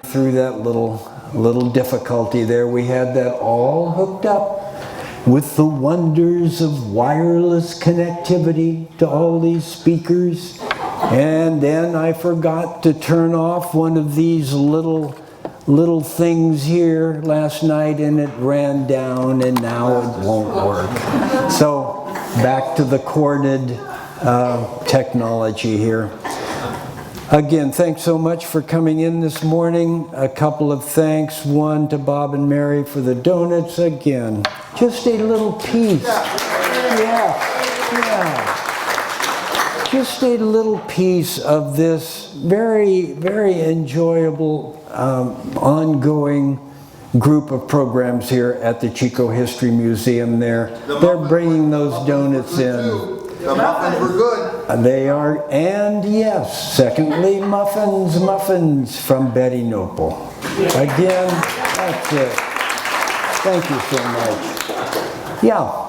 through that little difficulty there. We had that all hooked up with the wonders of wireless connectivity to all these speakers. And then I forgot to turn off one of these little things here last night, and it ran down, and now it won't work. So back to the corded technology here. Again, thanks so much for coming in this morning. A couple of thanks. One to Bob and Mary for the donuts. Again, just a little piece. Yeah. Just a little piece of this very, very enjoyable ongoing group of programs here at the Chico History Museum there. They're bringing those donuts in. The muffins were good. They are, and yes, secondly, muffins from Betty Nopel. Again, that's it. Thank you so much. Yeah.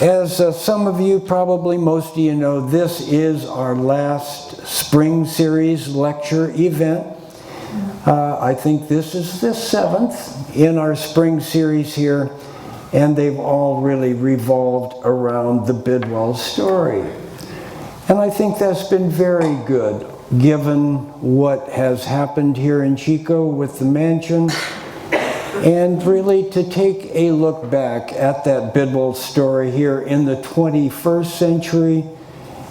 As some of you, probably most of you know, this is our last spring series lecture event. I think this is the 7th in our spring series here, and they've all really revolved around the BIDWELLS story. And I think that's been very good, given what has happened here in Chico with the mansion, and really to take a look back at that BIDWELLS story here in the 21st century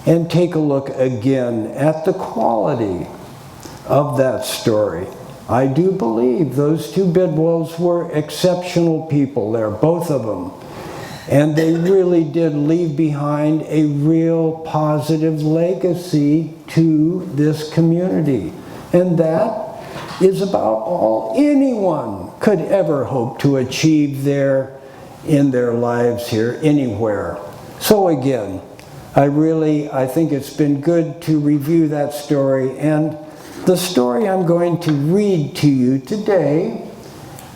and take a look again at the quality of that story. I do believe those two BIDWELLS were exceptional people there, both of them. And they really did leave behind a real positive legacy to this community. And that is about all anyone could ever hope to achieve there in their lives here, anywhere. So again, I think it's been good to review that story, and the story I'm going to read to you today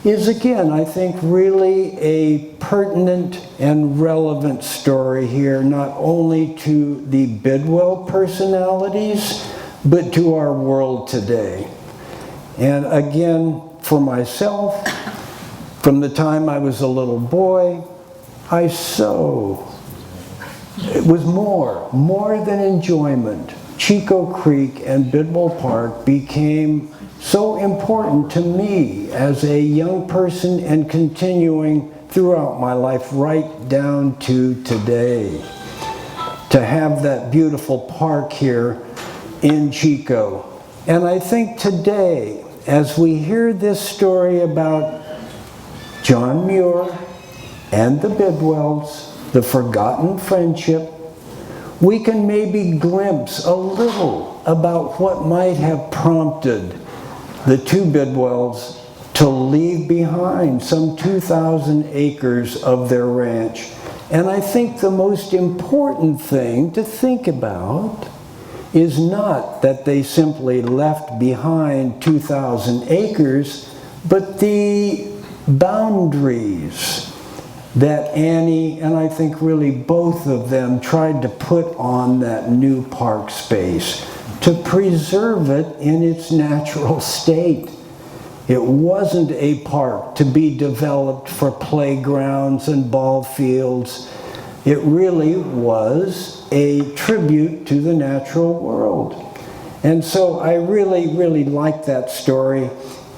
is, again, I think really a pertinent and relevant story here, not only to the BIDWELL personalities, but to our world today. And again, for myself, from the time I was a little boy, it was more than enjoyment. Chico Creek and Bidwell Park became so important to me as a young person and continuing throughout my life right down to today. To have that beautiful park here in Chico. And I think today, as we hear this story about John MUIR and the BIDWELLS, the forgotten friendship, we can maybe glimpse a little about what might have prompted the two BIDWELLS to leave behind some 2,000 acres of their ranch. And I think the most important thing to think about is not that they simply left behind 2,000 acres, but the boundaries that Annie, and I think really both of them, tried to put on that new park space to preserve it in its natural state. It wasn't a park to be developed for playgrounds and ball fields. It really was a tribute to the natural world. And so I really, really like that story,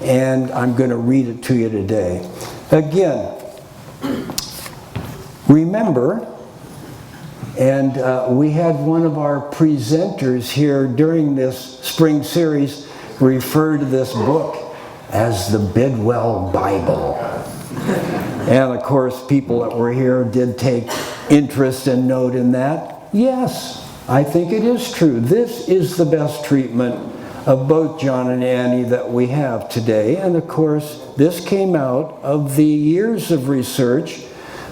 and I'm going to read it to you today. Again, remember, and we had one of our presenters here during this spring series refer to this book as the Bidwell Bible. And of course, people that were here did take interest and note in that. Yes, I think it is true. This is the best treatment of both John and Annie that we have today. And of course, this came out of the years of research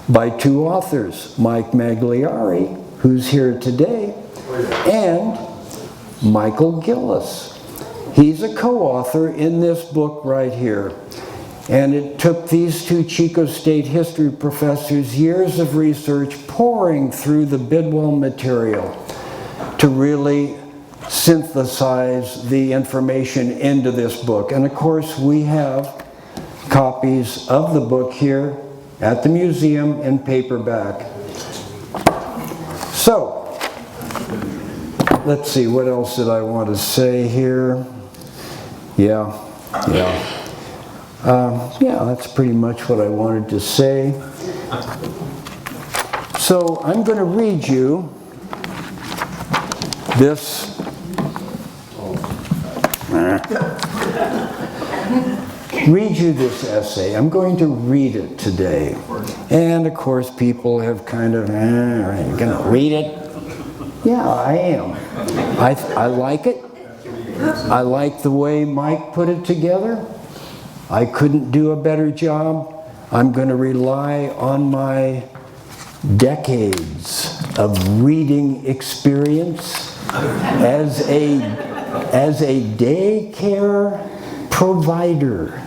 by two authors, Mike Magliari, who's here today, and Michael Gillis. He's a co-author in this book right here. And it took these two Chico State history professors years of research pouring through the Bidwell material to really synthesize the information into this book. And of course, we have copies of the book here at the museum in paperback. So, let's see, what else did I want to say here? Yeah, that's pretty much what I wanted to say. So I'm going to read you this essay. I'm going to read it today. And of course people have kind of, are you going to read it? Yeah, I am. I like it. I like the way Mike put it together. I couldn't do a better job. I'm going to rely on my decades of reading experience as a daycare provider.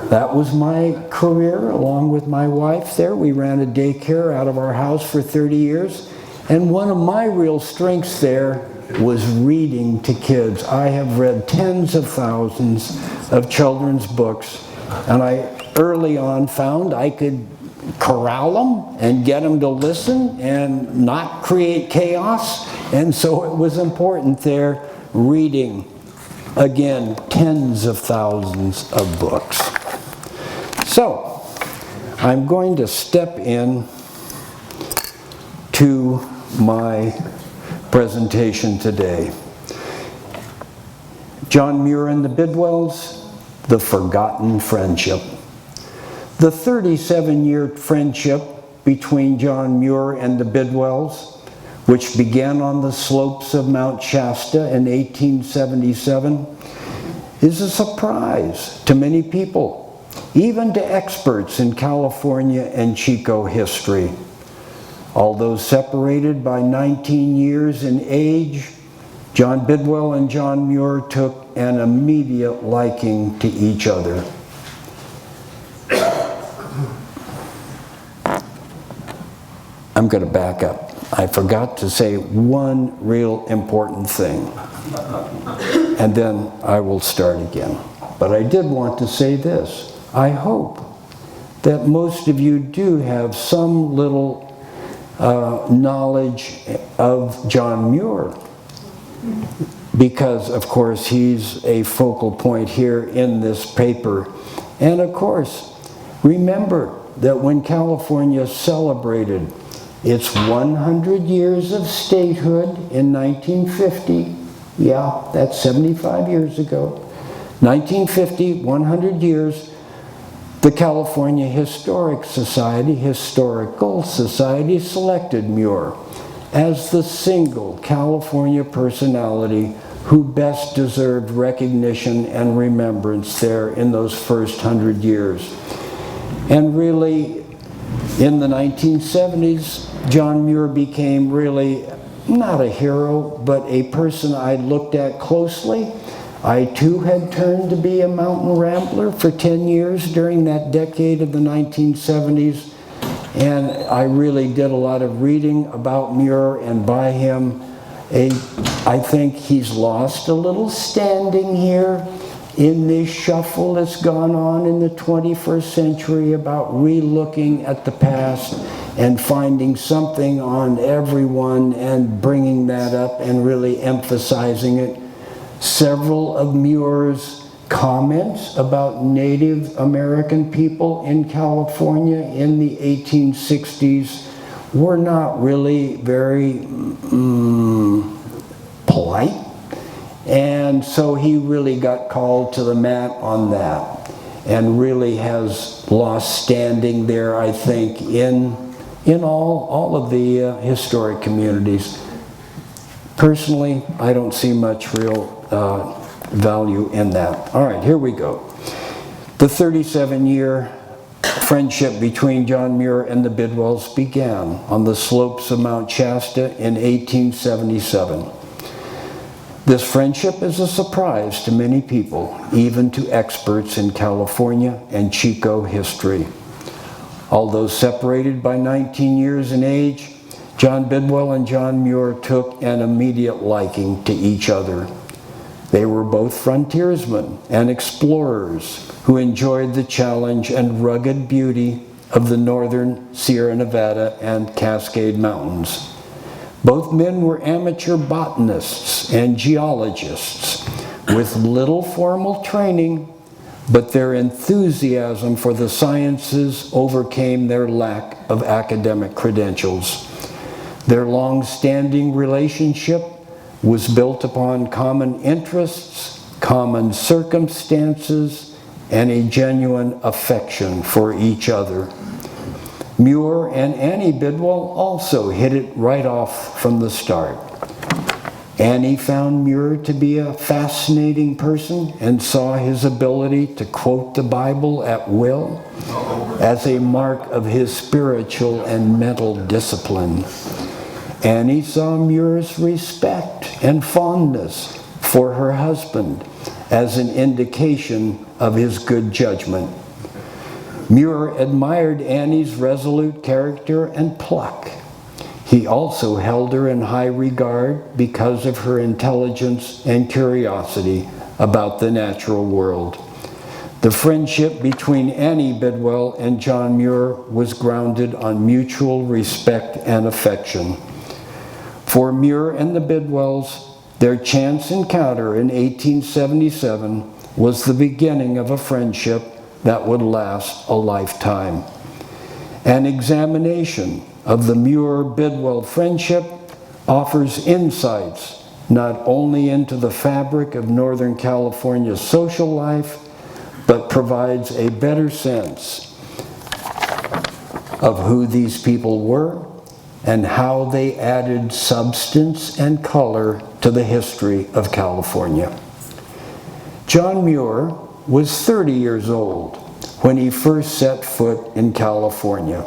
That was my career along with my wife there. We ran a daycare out of our house for 30 years. And one of my real strengths there was reading to kids. I have read tens of thousands of children's books, and I early on found I could corral them and get them to listen and not create chaos. And so it was important there, reading, again, tens of thousands of books. So, I'm going to step in to my presentation today. John Muir and the Bidwells, The Forgotten Friendship. The 37-year friendship between John Muir and the Bidwells, which began on the slopes of Mount Shasta in 1877, is a surprise to many people, even to experts in California and Chico history. Although separated by 19 years in age, John Bidwell and John Muir took an immediate liking to each other. I'm going to back up. I forgot to say one real important thing, and then I will start again. But I did want to say this. I hope that most of you do have some little knowledge of John Muir, because of course he's a focal point here in this paper. And of course, remember that when California celebrated its 100 years of statehood in 1950, yeah, that's 75 years ago, 1950, 100 years, the California Historical Society selected Muir as the single California personality who best deserved recognition and remembrance there in those first 100 years. And really, in the 1970s, John Muir became really not a hero, but a person I looked at closely. I too had turned to be a mountain rambler for 10 years during that decade of the 1970s, and I really did a lot of reading about Muir and by him. I think he's lost a little standing here in this shuffle that's gone on in the 21st century about re-looking at the past and finding something on everyone and bringing that up and really emphasizing it. Several of Muir's comments about Native American people in California in the 1860s were not really very polite. And so he really got called to the mat on that and really has lost standing there, I think, in all of the historic communities. Personally, I don't see much real value in that. All right, here we go. The 37-year friendship between John Muir and the Bidwells began on the slopes of Mount Shasta in 1877. This friendship is a surprise to many people, even to experts in California and Chico history. Although separated by 19 years in age, John Bidwell and John Muir took an immediate liking to each other. They were both frontiersmen and explorers who enjoyed the challenge and rugged beauty of the northern Sierra Nevada and Cascade Mountains. Both men were amateur botanists and geologists with little formal training, but their enthusiasm for the sciences overcame their lack of academic credentials. Their long-standing relationship was built upon common interests, common circumstances, and a genuine affection for each other. Muir and Annie Bidwell also hit it right off from the start. Annie found Muir to be a fascinating person and saw his ability to quote the Bible at will as a mark of his spiritual and mental discipline. Annie saw Muir's respect and fondness for her husband as an indication of his good judgment. Muir admired Annie's resolute character and pluck. He also held her in high regard because of her intelligence and curiosity about the natural world. The friendship between Annie Bidwell and John Muir was grounded on mutual respect and affection. For Muir and the Bidwells, their chance encounter in 1877 was the beginning of a friendship that would last a lifetime. An examination of the Muir-Bidwell friendship offers insights not only into the fabric of Northern California's social life, but provides a better sense of who these people were and how they added substance and color to the history of California. John Muir was 30 years old when he first set foot in California.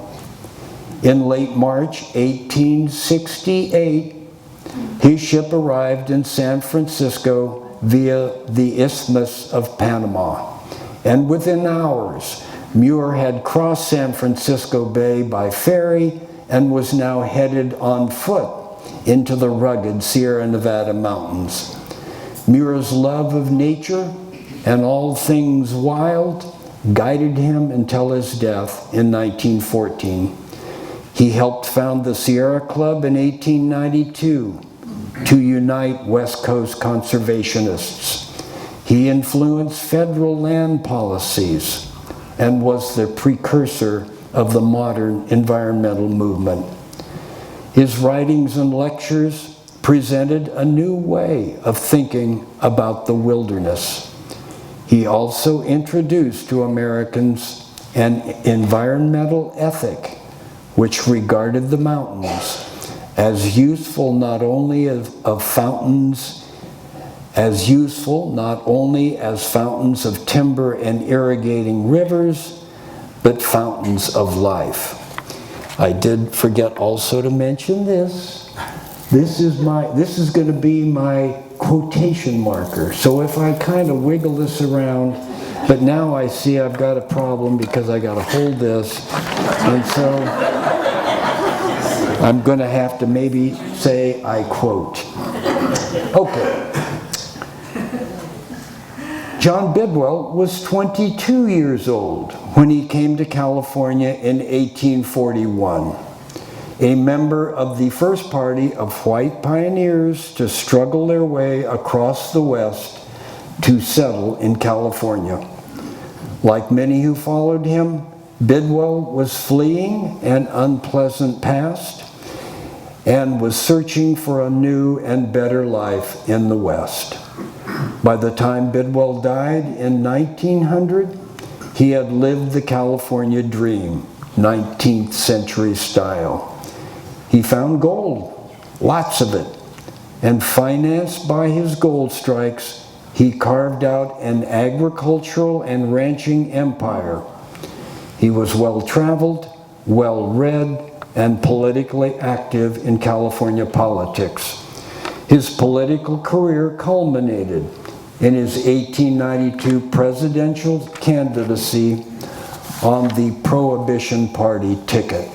In late March 1868, his ship arrived in San Francisco via the Isthmus of Panama, and within hours, Muir had crossed San Francisco Bay by ferry and was now headed on foot into the rugged Sierra Nevada mountains. Muir's love of nature and all things wild guided him until his death in 1914. He helped found the Sierra Club in 1892 to unite West Coast conservationists. He influenced federal land policies and was the precursor of the modern environmental movement. His writings and lectures presented a new way of thinking about the wilderness. He also introduced to Americans an environmental ethic which regarded the mountains as useful not only as fountains of timber and irrigating rivers, but fountains of life. I did forget also to mention this. This is going to be my quotation marker. So if I kind of wiggle this around, but now I see I've got a problem because I got to hold this, and so I'm going to have to maybe say I quote. Okay. John Bidwell was 22 years old when he came to California in 1841, a member of the first party of white pioneers to struggle their way across the West to settle in California. Like many who followed him, Bidwell was fleeing an unpleasant past and was searching for a new and better life in the West. By the time Bidwell died in 1900, he had lived the California dream, 19th century style. He found gold, lots of it, and financed by his gold strikes, he carved out an agricultural and ranching empire. He was well-traveled, well-read, and politically active in California politics. His political career culminated in his 1892 presidential candidacy on the Prohibition Party ticket.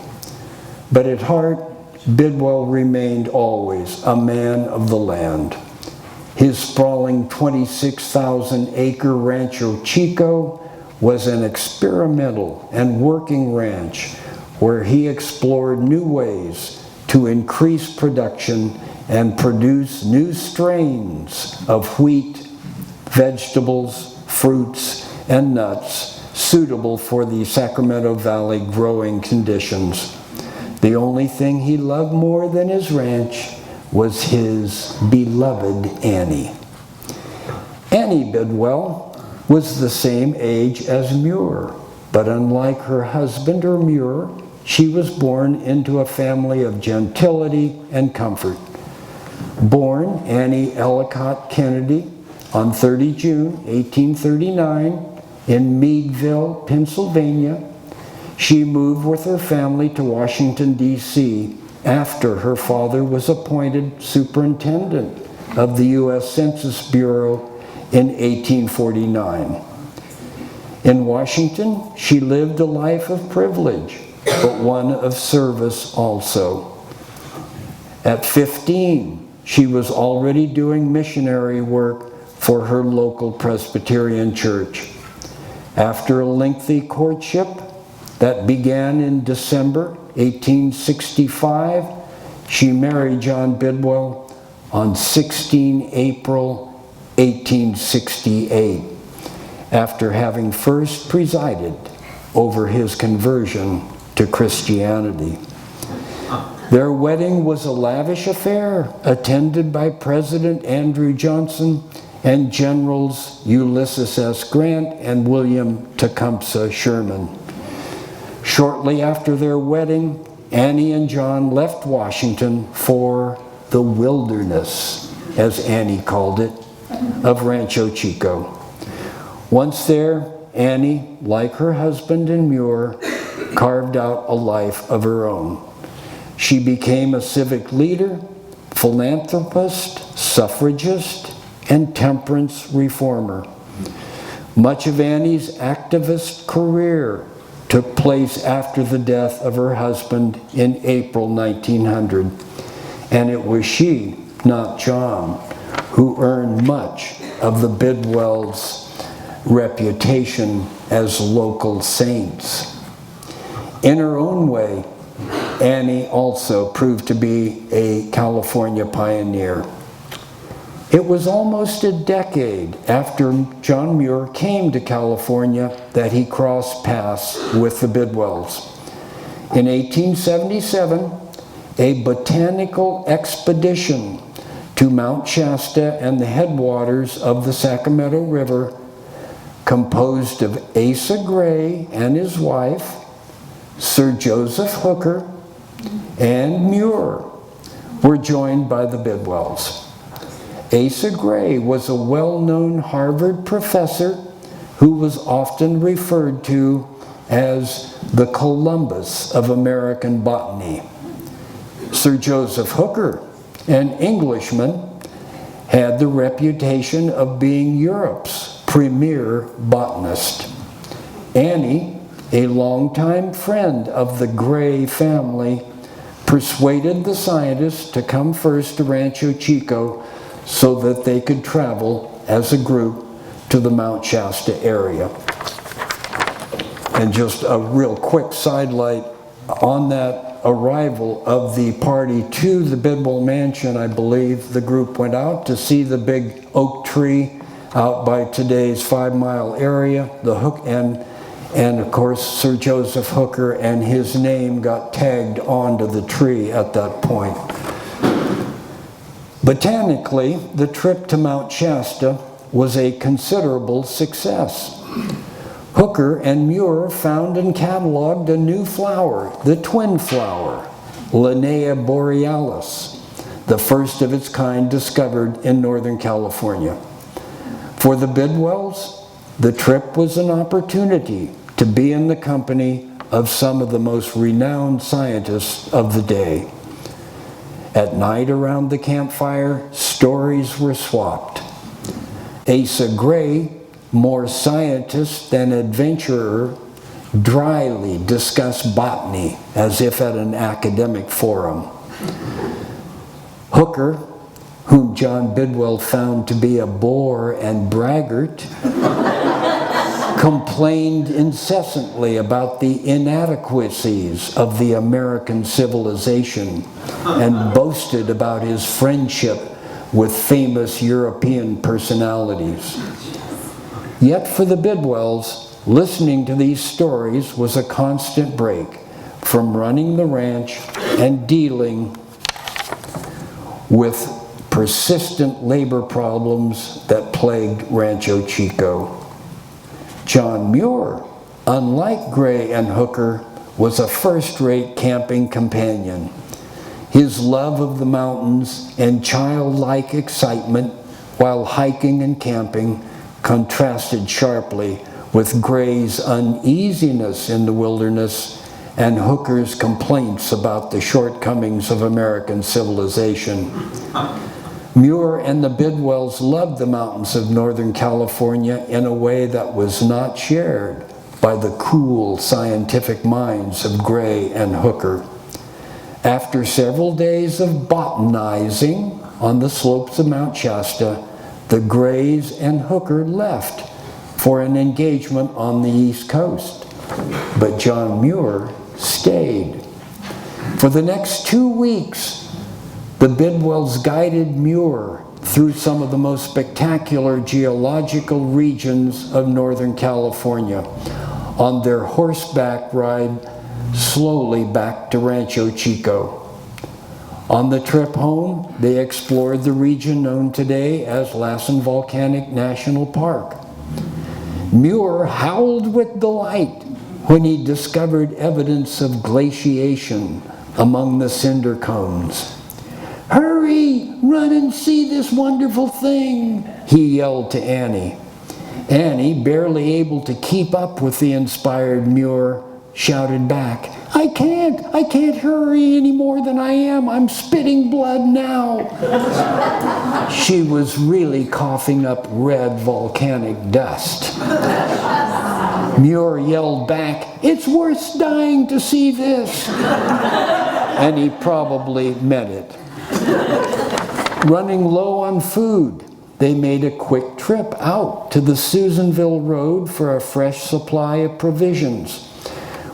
But at heart, Bidwell remained always a man of the land. His sprawling 26,000-acre Rancho Chico was an experimental and working ranch where he explored new ways to increase production and produce new strains of wheat, vegetables, fruits, and nuts suitable for the Sacramento Valley growing conditions. The only thing he loved more than his ranch was his beloved Annie. Annie Bidwell was the same age as MUIR, but unlike her husband or MUIR, she was born into a family of gentility and comfort. Born Annie Ellicott Kennedy on 30 June 1839 in Meadville, Pennsylvania, she moved with her family to Washington, D.C. after her father was appointed superintendent of the U.S. Census Bureau in 1849. In Washington, she lived a life of privilege, but one of service also. At 15, she was already doing missionary work for her local Presbyterian church. After a lengthy courtship that began in December 1865, she married John Bidwell on 16 April 1868, after having first presided over his conversion to Christianity. Their wedding was a lavish affair, attended by President Andrew Johnson and Generals Ulysses S. Grant and William Tecumseh Sherman. Shortly after their wedding, Annie and John left Washington for the wilderness, as Annie called it, of Rancho Chico. Once there, Annie, like her husband and MUIR, carved out a life of her own. She became a civic leader, philanthropist, suffragist, and temperance reformer. Much of Annie's activist career took place after the death of her husband in April 1900, and it was she, not John, who earned much of the Bidwells' reputation as local saints. In her own way, Annie also proved to be a California pioneer. It was almost a decade after John MUIR came to California that he crossed paths with the Bidwells. In 1877, a botanical expedition to Mount Shasta and the headwaters of the Sacramento River, composed of Asa Gray and his wife, Sir Joseph Hooker, and MUIR, were joined by the Bidwells. Asa Gray was a well-known Harvard professor who was often referred to as the Columbus of American botany. Sir Joseph Hooker, an Englishman, had the reputation of being Europe's premier botanist. Annie, a longtime friend of the Gray family, persuaded the scientists to come first to Rancho Chico so that they could travel as a group to the Mount Shasta area. And just a real quick sidelight on that arrival of the party to the Bidwell mansion, I believe the group went out to see the big oak tree out by today's 5 Mile area, the Hook, and of course Sir Joseph Hooker and his name got tagged onto the tree at that point. Botanically, the trip to Mount Shasta was a considerable success. Hooker and MUIR found and cataloged a new flower, the twin flower, Linnea borealis, the first of its kind discovered in Northern California. For the Bidwells, the trip was an opportunity to be in the company of some of the most renowned scientists of the day. At night around the campfire, stories were swapped. Asa Gray, more scientist than adventurer, dryly discussed botany as if at an academic forum. Hooker, whom John Bidwell found to be a bore and braggart, complained incessantly about the inadequacies of the American civilization and boasted about his friendship with famous European personalities. Yet for the Bidwells, listening to these stories was a constant break from running the ranch and dealing with persistent labor problems that plagued Rancho Chico. John Muir, unlike Gray and Hooker, was a first-rate camping companion. His love of the mountains and childlike excitement while hiking and camping contrasted sharply with Gray's uneasiness in the wilderness and Hooker's complaints about the shortcomings of American civilization. Muir and the Bidwells loved the mountains of Northern California in a way that was not shared by the cool scientific minds of Gray and Hooker. After several days of botanizing on the slopes of Mount Shasta, the Grays and Hooker left for an engagement on the East Coast. But John Muir stayed. For the next 2 weeks, the Bidwells guided Muir through some of the most spectacular geological regions of Northern California on their horseback ride slowly back to Rancho Chico. On the trip home, they explored the region known today as Lassen Volcanic National Park. Muir howled with delight when he discovered evidence of glaciation among the cinder cones. "Hurry, run and see this wonderful thing," he yelled to Annie. Annie, barely able to keep up with the inspired Muir, shouted back, I can't hurry any more than I am. I'm spitting blood now." She was really coughing up red volcanic dust. Muir yelled back, "It's worth dying to see this." And he probably meant it. Running low on food, they made a quick trip out to the Susanville Road for a fresh supply of provisions.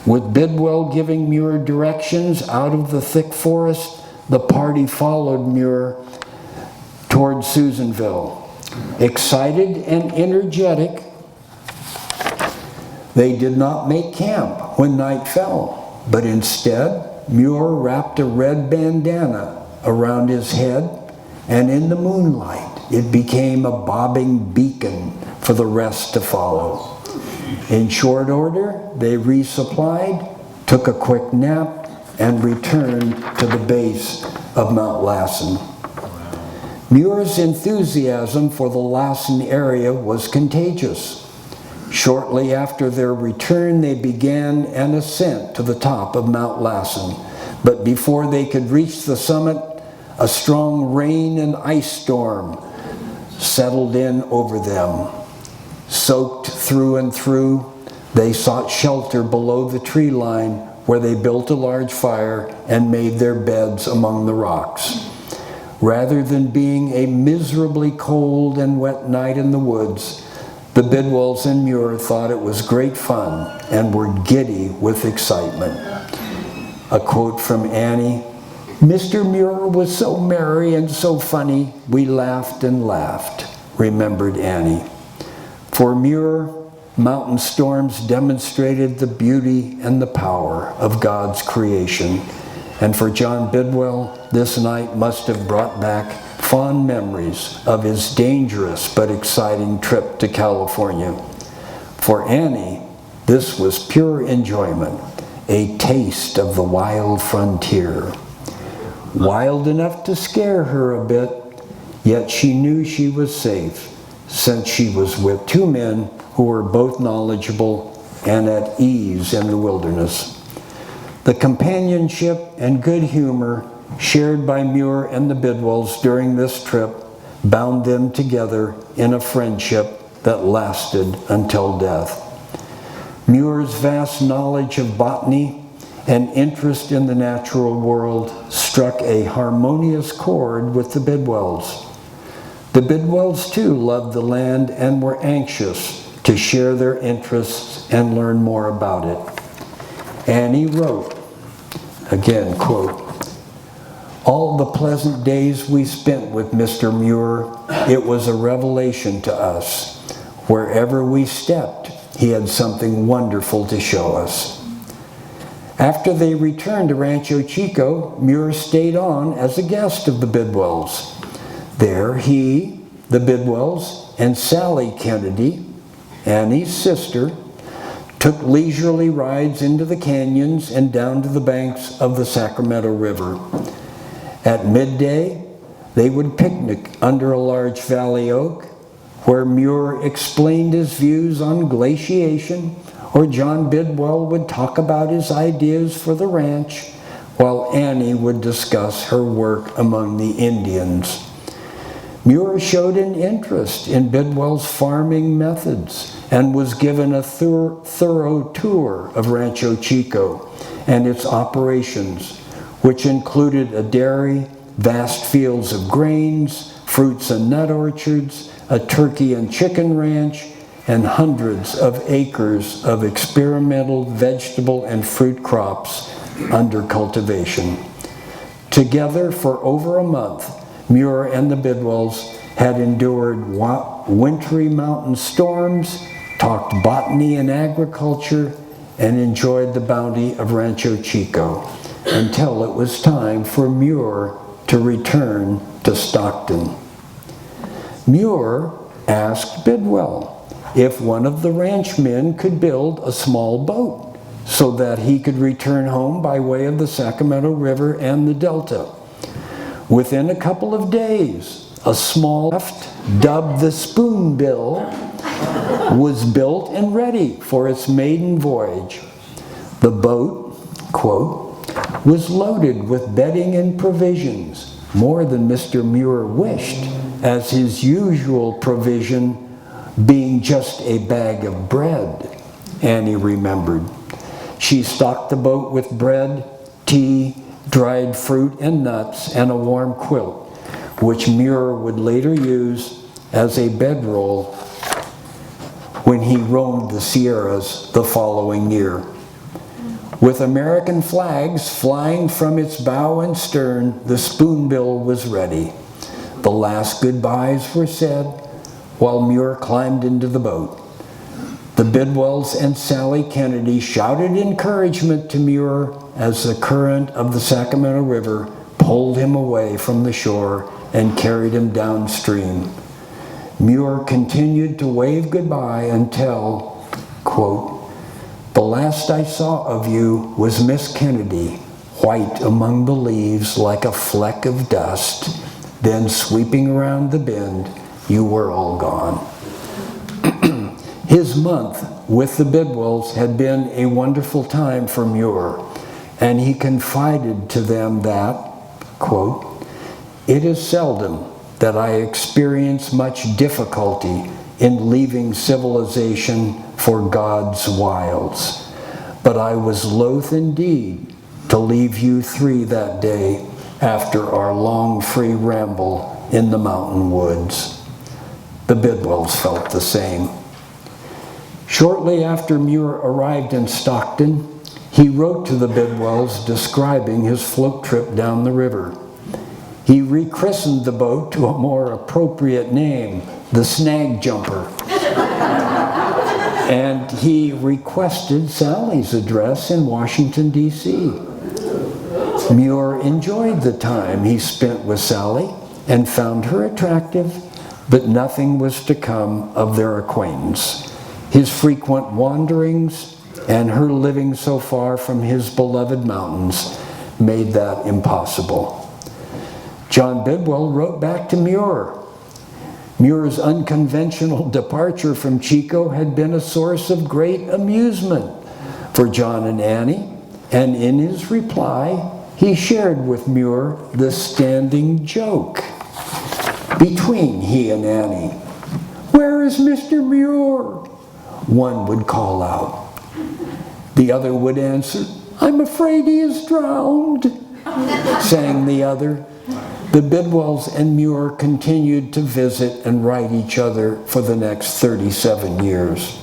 With Bidwell giving Muir directions out of the thick forest, the party followed Muir toward Susanville. Excited and energetic, they did not make camp when night fell, but instead, Muir wrapped a red bandana around his head, and in the moonlight, it became a bobbing beacon for the rest to follow. In short order, they resupplied, took a quick nap, and returned to the base of Mount Lassen. Muir's enthusiasm for the Lassen area was contagious. Shortly after their return, they began an ascent to the top of Mount Lassen. But before they could reach the summit, a strong rain and ice storm settled in over them. Soaked through and through, they sought shelter below the tree line, where they built a large fire and made their beds among the rocks. Rather than being a miserably cold and wet night in the woods, the Bidwells and Muir thought it was great fun and were giddy with excitement. A quote from Annie, "Mr. Muir was so merry and so funny, we laughed and laughed," remembered Annie. For Muir, mountain storms demonstrated the beauty and the power of God's creation. And for John Bidwell, this night must have brought back fond memories of his dangerous but exciting trip to California. For Annie, this was pure enjoyment, a taste of the wild frontier. Wild enough to scare her a bit, yet she knew she was safe, since she was with two men who were both knowledgeable and at ease in the wilderness. The companionship and good humor shared by Muir and the Bidwells during this trip bound them together in a friendship that lasted until death. Muir's vast knowledge of botany and interest in the natural world struck a harmonious chord with the Bidwells. The Bidwells too loved the land and were anxious to share their interests and learn more about it. Annie wrote, again, quote, "All the pleasant days we spent with Mr. MUIR, it was a revelation to us. Wherever we stepped, he had something wonderful to show us." After they returned to Rancho Chico, MUIR stayed on as a guest of the Bidwells. There he, the Bidwells, and Sally Kennedy, Annie's sister, took leisurely rides into the canyons and down to the banks of the Sacramento River. At midday, they would picnic under a large valley oak, where MUIR explained his views on glaciation, or John Bidwell would talk about his ideas for the ranch, while Annie would discuss her work among the Indians. MUIR showed an interest in Bidwell's farming methods and was given a thorough tour of Rancho Chico and its operations, which included a dairy, vast fields of grains, fruits and nut orchards, a turkey and chicken ranch, and hundreds of acres of experimental vegetable and fruit crops under cultivation. Together for over a month, MUIR and the Bidwells had endured wintry mountain storms, talked botany and agriculture, and enjoyed the bounty of Rancho Chico until it was time for MUIR to return to Stockton. MUIR asked Bidwell if one of the ranchmen could build a small boat so that he could return home by way of the Sacramento River and the Delta. Within a couple of days, a small craft, dubbed the Spoonbill, was built and ready for its maiden voyage. The boat, quote, was loaded with bedding and provisions, more than Mr. MUIR wished, as his usual provision being just a bag of bread, Annie remembered. She stocked the boat with bread, tea, dried fruit and nuts, and a warm quilt, which MUIR would later use as a bedroll when he roamed the Sierras the following year. With American flags flying from its bow and stern, the Spoonbill was ready. The last goodbyes were said while MUIR climbed into the boat. The Bidwells and Sally Kennedy shouted encouragement to MUIR as the current of the Sacramento River pulled him away from the shore and carried him downstream. MUIR continued to wave goodbye until, quote, "The last I saw of you was Miss Kennedy, white among the leaves like a fleck of dust. Then sweeping around the bend, you were all gone." His month with the Bidwells had been a wonderful time for MUIR, and he confided to them that, quote, "It is seldom that I experience much difficulty in leaving civilization for God's wilds, but I was loath indeed to leave you three that day after our long free ramble in the mountain woods." The Bidwells felt the same. Shortly after MUIR arrived in Stockton, he wrote to the Bidwells describing his float trip down the river. He rechristened the boat to a more appropriate name, the Snag Jumper. And he requested Sally's address in Washington, D.C. MUIR enjoyed the time he spent with Sally and found her attractive, but nothing was to come of their acquaintance. His frequent wanderings and her living so far from his beloved mountains made that impossible. John Bidwell wrote back to MUIR. MUIR's unconventional departure from Chico had been a source of great amusement for John and Annie, and in his reply, he shared with MUIR the standing joke between he and Annie. "Where is Mr. MUIR?" one would call out. The other would answer, "I'm afraid he is drowned." sang the other. The Bidwells and Muir continued to visit and write each other for the next 37 years.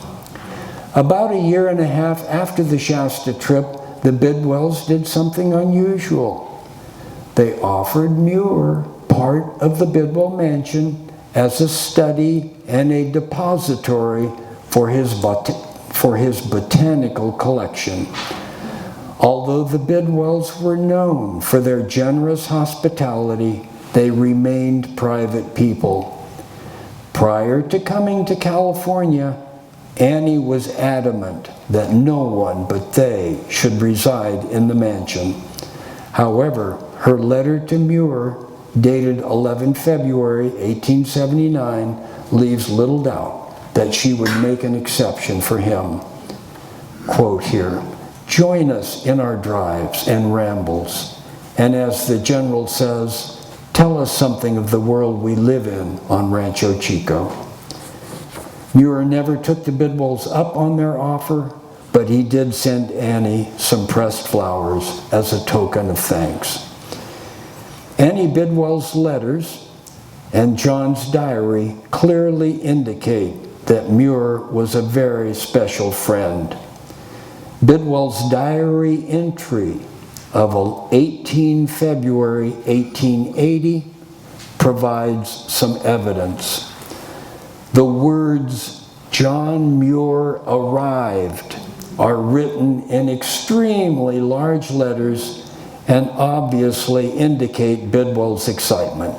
About a year and a half after the Shasta trip, the Bidwells did something unusual. They offered Muir part of the Bidwell mansion as a study and a depository for his botanical collection. Although the Bidwells were known for their generous hospitality, they remained private people. Prior to coming to California, Annie was adamant that no one but they should reside in the mansion. However, her letter to Muir, dated 11 February 1879, leaves little doubt that she would make an exception for him. Quote here, "Join us in our drives and rambles, and as the General says, tell us something of the world we live in on Rancho Chico." Muir never took the Bidwells up on their offer, but he did send Annie some pressed flowers as a token of thanks. Annie Bidwell's letters and John's diary clearly indicate that Muir was a very special friend. Bidwell's diary entry of 18 February 1880 provides some evidence. The words "John Muir arrived" are written in extremely large letters and obviously indicate Bidwell's excitement.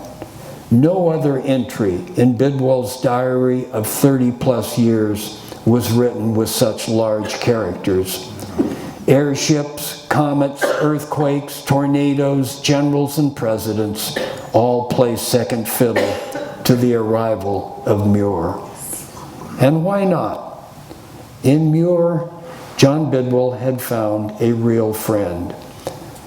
No other entry in Bidwell's diary of 30-plus years was written with such large characters. Airships, comets, earthquakes, tornadoes, generals, and presidents all play second fiddle to the arrival of Muir. And why not? In Muir, John Bidwell had found a real friend.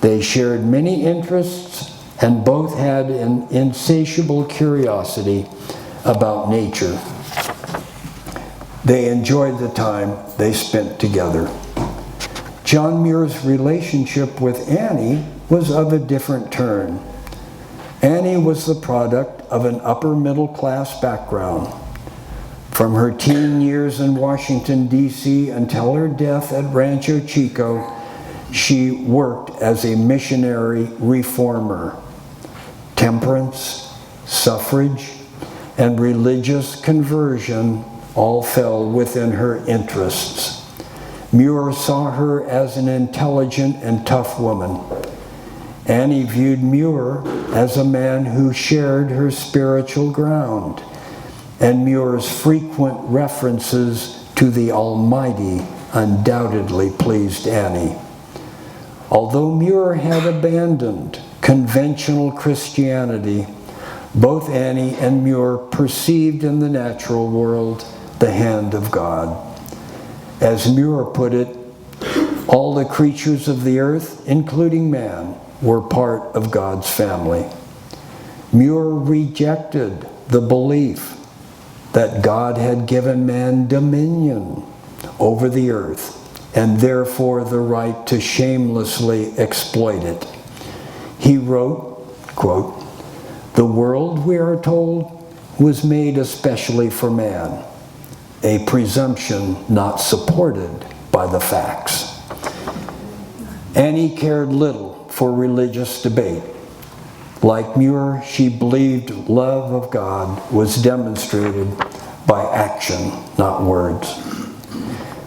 They shared many interests and both had an insatiable curiosity about nature. They enjoyed the time they spent together. John Muir's relationship with Annie was of a different turn. Annie was the product of an upper middle class background. From her teen years in Washington, D.C. until her death at Rancho Chico, she worked as a missionary reformer. Temperance, suffrage, and religious conversion all fell within her interests. Muir saw her as an intelligent and tough woman. Annie viewed Muir as a man who shared her spiritual ground, and Muir's frequent references to the Almighty undoubtedly pleased Annie. Although Muir had abandoned conventional Christianity, both Annie and Muir perceived in the natural world the hand of God. As Muir put it, all the creatures of the earth, including man, were part of God's family. Muir rejected the belief that God had given man dominion over the earth and therefore the right to shamelessly exploit it. He wrote, quote, "The world, we are told, was made especially for man, a presumption not supported by the facts." Annie cared little for religious debate. Like Muir, she believed love of God was demonstrated by action, not words.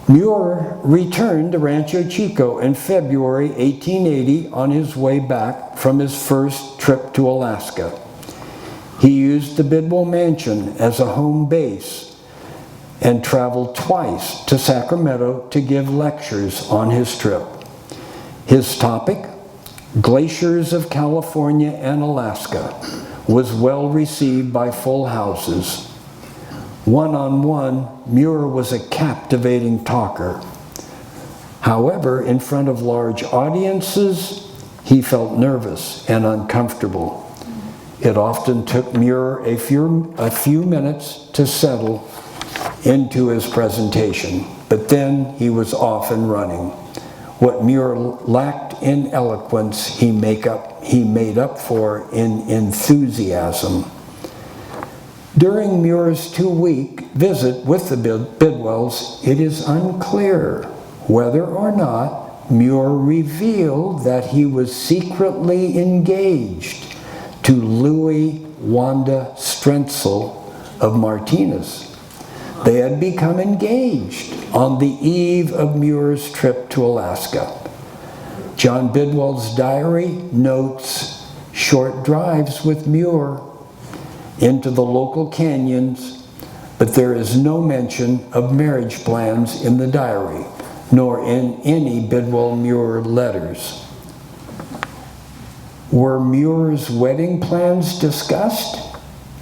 Muir returned to Rancho Chico in February 1880 on his way back from his first trip to Alaska. He used the Bidwell Mansion as a home base and traveled twice to Sacramento to give lectures on his trip. His topic, Glaciers of California and Alaska, was well received by full houses. One-on-one, Muir was a captivating talker. However, in front of large audiences, he felt nervous and uncomfortable. It often took Muir a few minutes to settle into his presentation, but then he was off and running. What MUIR lacked in eloquence, he made up for in enthusiasm. During MUIR's 2-week visit with the Bidwells, it is unclear whether or not MUIR revealed that he was secretly engaged to Louis Wanda Strentzel of Martinez. They had become engaged on the eve of MUIR's trip to Alaska. John Bidwell's diary notes short drives with MUIR into the local canyons, but there is no mention of marriage plans in the diary, nor in any Bidwell-MUIR letters. Were MUIR's wedding plans discussed?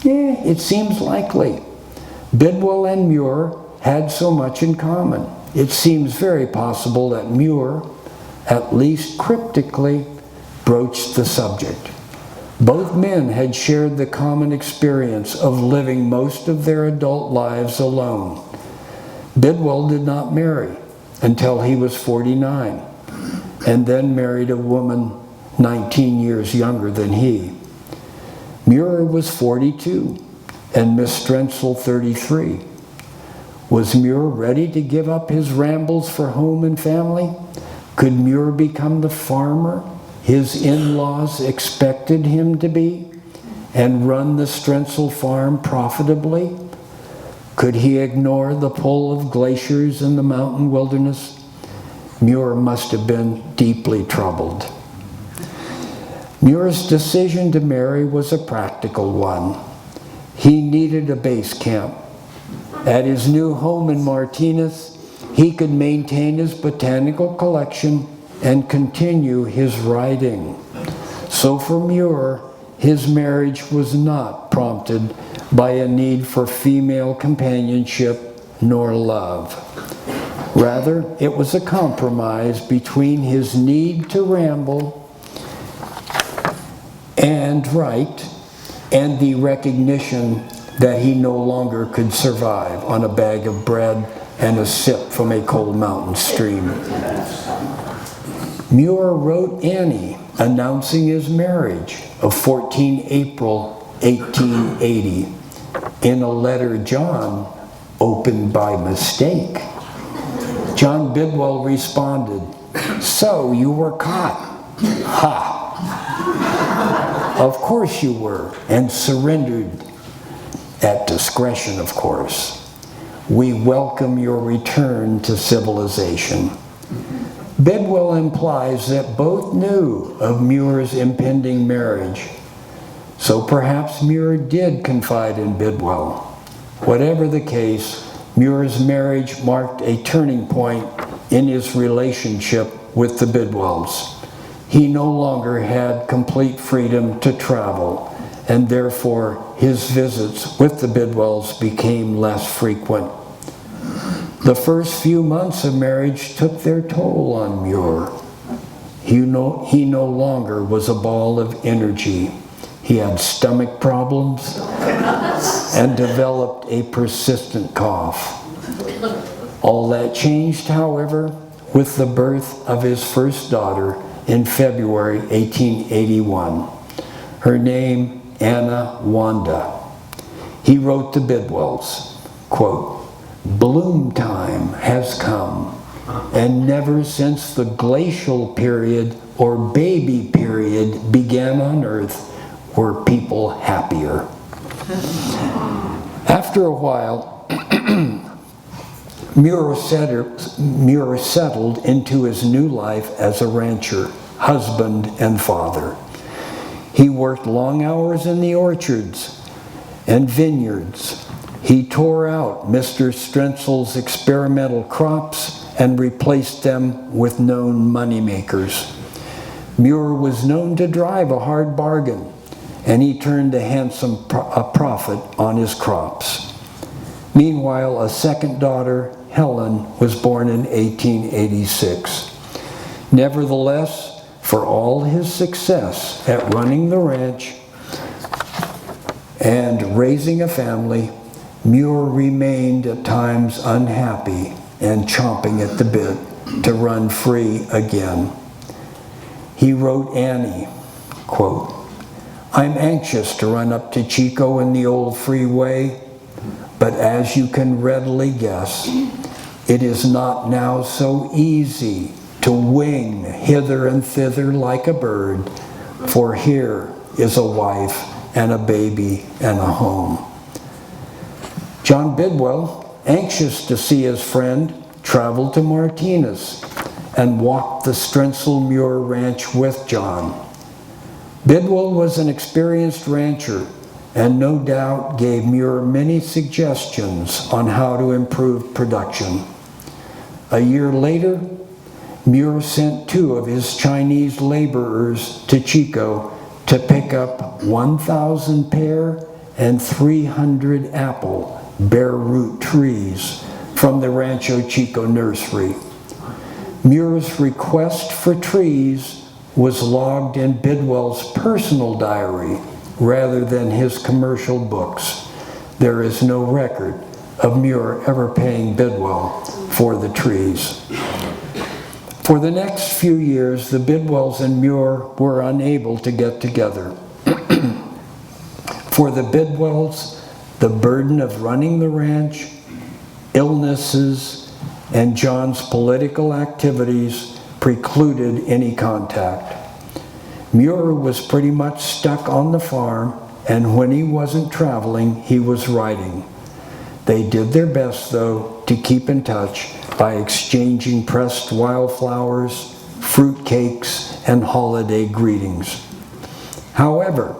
It seems likely. Bidwell and MUIR had so much in common. It seems very possible that MUIR, at least cryptically, broached the subject. Both men had shared the common experience of living most of their adult lives alone. Bidwell did not marry until he was 49, and then married a woman 19 years younger than he. MUIR was 42, and Miss Strentzel 33. Was MUIR ready to give up his rambles for home and family? Could MUIR become the farmer his in-laws expected him to be and run the Strentzel farm profitably? Could he ignore the pull of glaciers in the mountain wilderness? MUIR must have been deeply troubled. MUIR's decision to marry was a practical one. He needed a base camp. At his new home in Martinez, he could maintain his botanical collection and continue his writing. So for MUIR, his marriage was not prompted by a need for female companionship nor love. Rather, it was a compromise between his need to ramble and write and the recognition that he no longer could survive on a bag of bread and a sip from a cold mountain stream. MUIR wrote Annie announcing his marriage of 14 April 1880 in a letter John opened by mistake. John Bidwell responded, "So you were caught." Ha! Of course you were, and surrendered at discretion, of course. We welcome your return to civilization. Bidwell implies that both knew of MUIR's impending marriage, so perhaps MUIR did confide in Bidwell. Whatever the case, MUIR's marriage marked a turning point in his relationship with the Bidwells. He no longer had complete freedom to travel, and therefore his visits with the Bidwells became less frequent. The first few months of marriage took their toll on MUIR. He no longer was a ball of energy. He had stomach problems and developed a persistent cough. All that changed, however, with the birth of his first daughter in February 1881. Her name, Anna Wanda. He wrote to Bidwells, quote, "Bloom time has come, and never since the glacial period or baby period began on Earth were people happier." After a while, MUIR settled into his new life as a rancher, husband, and father. He worked long hours in the orchards and vineyards. He tore out Mr. Strentzel's experimental crops and replaced them with known moneymakers. MUIR was known to drive a hard bargain, and he turned a handsome profit on his crops. Meanwhile, a second daughter, Helen, was born in 1886. Nevertheless, for all his success at running the ranch and raising a family, MUIR remained at times unhappy and chomping at the bit to run free again. He wrote Annie, quote, "I'm anxious to run up to Chico in the old freeway, but as you can readily guess, it is not now so easy to wing hither and thither like a bird, for here is a wife and a baby and a home." John Bidwell, anxious to see his friend, traveled to Martinez and walked the Strensel MUIR ranch with John. Bidwell was an experienced rancher and no doubt gave MUIR many suggestions on how to improve production. A year later, MUIR sent 2 of his Chinese laborers to Chico to pick up 1,000 pear and 300 apple bare root trees from the Rancho Chico nursery. MUIR's request for trees was logged in Bidwell's personal diary rather than his commercial books. There is no record of MUIR ever paying Bidwell for the trees. For the next few years, the Bidwells and MUIR were unable to get together. For the Bidwells, the burden of running the ranch, illnesses, and John's political activities precluded any contact. MUIR was pretty much stuck on the farm, and when he wasn't traveling, he was writing. They did their best, though, to keep in touch by exchanging pressed wildflowers, fruit cakes, and holiday greetings. However,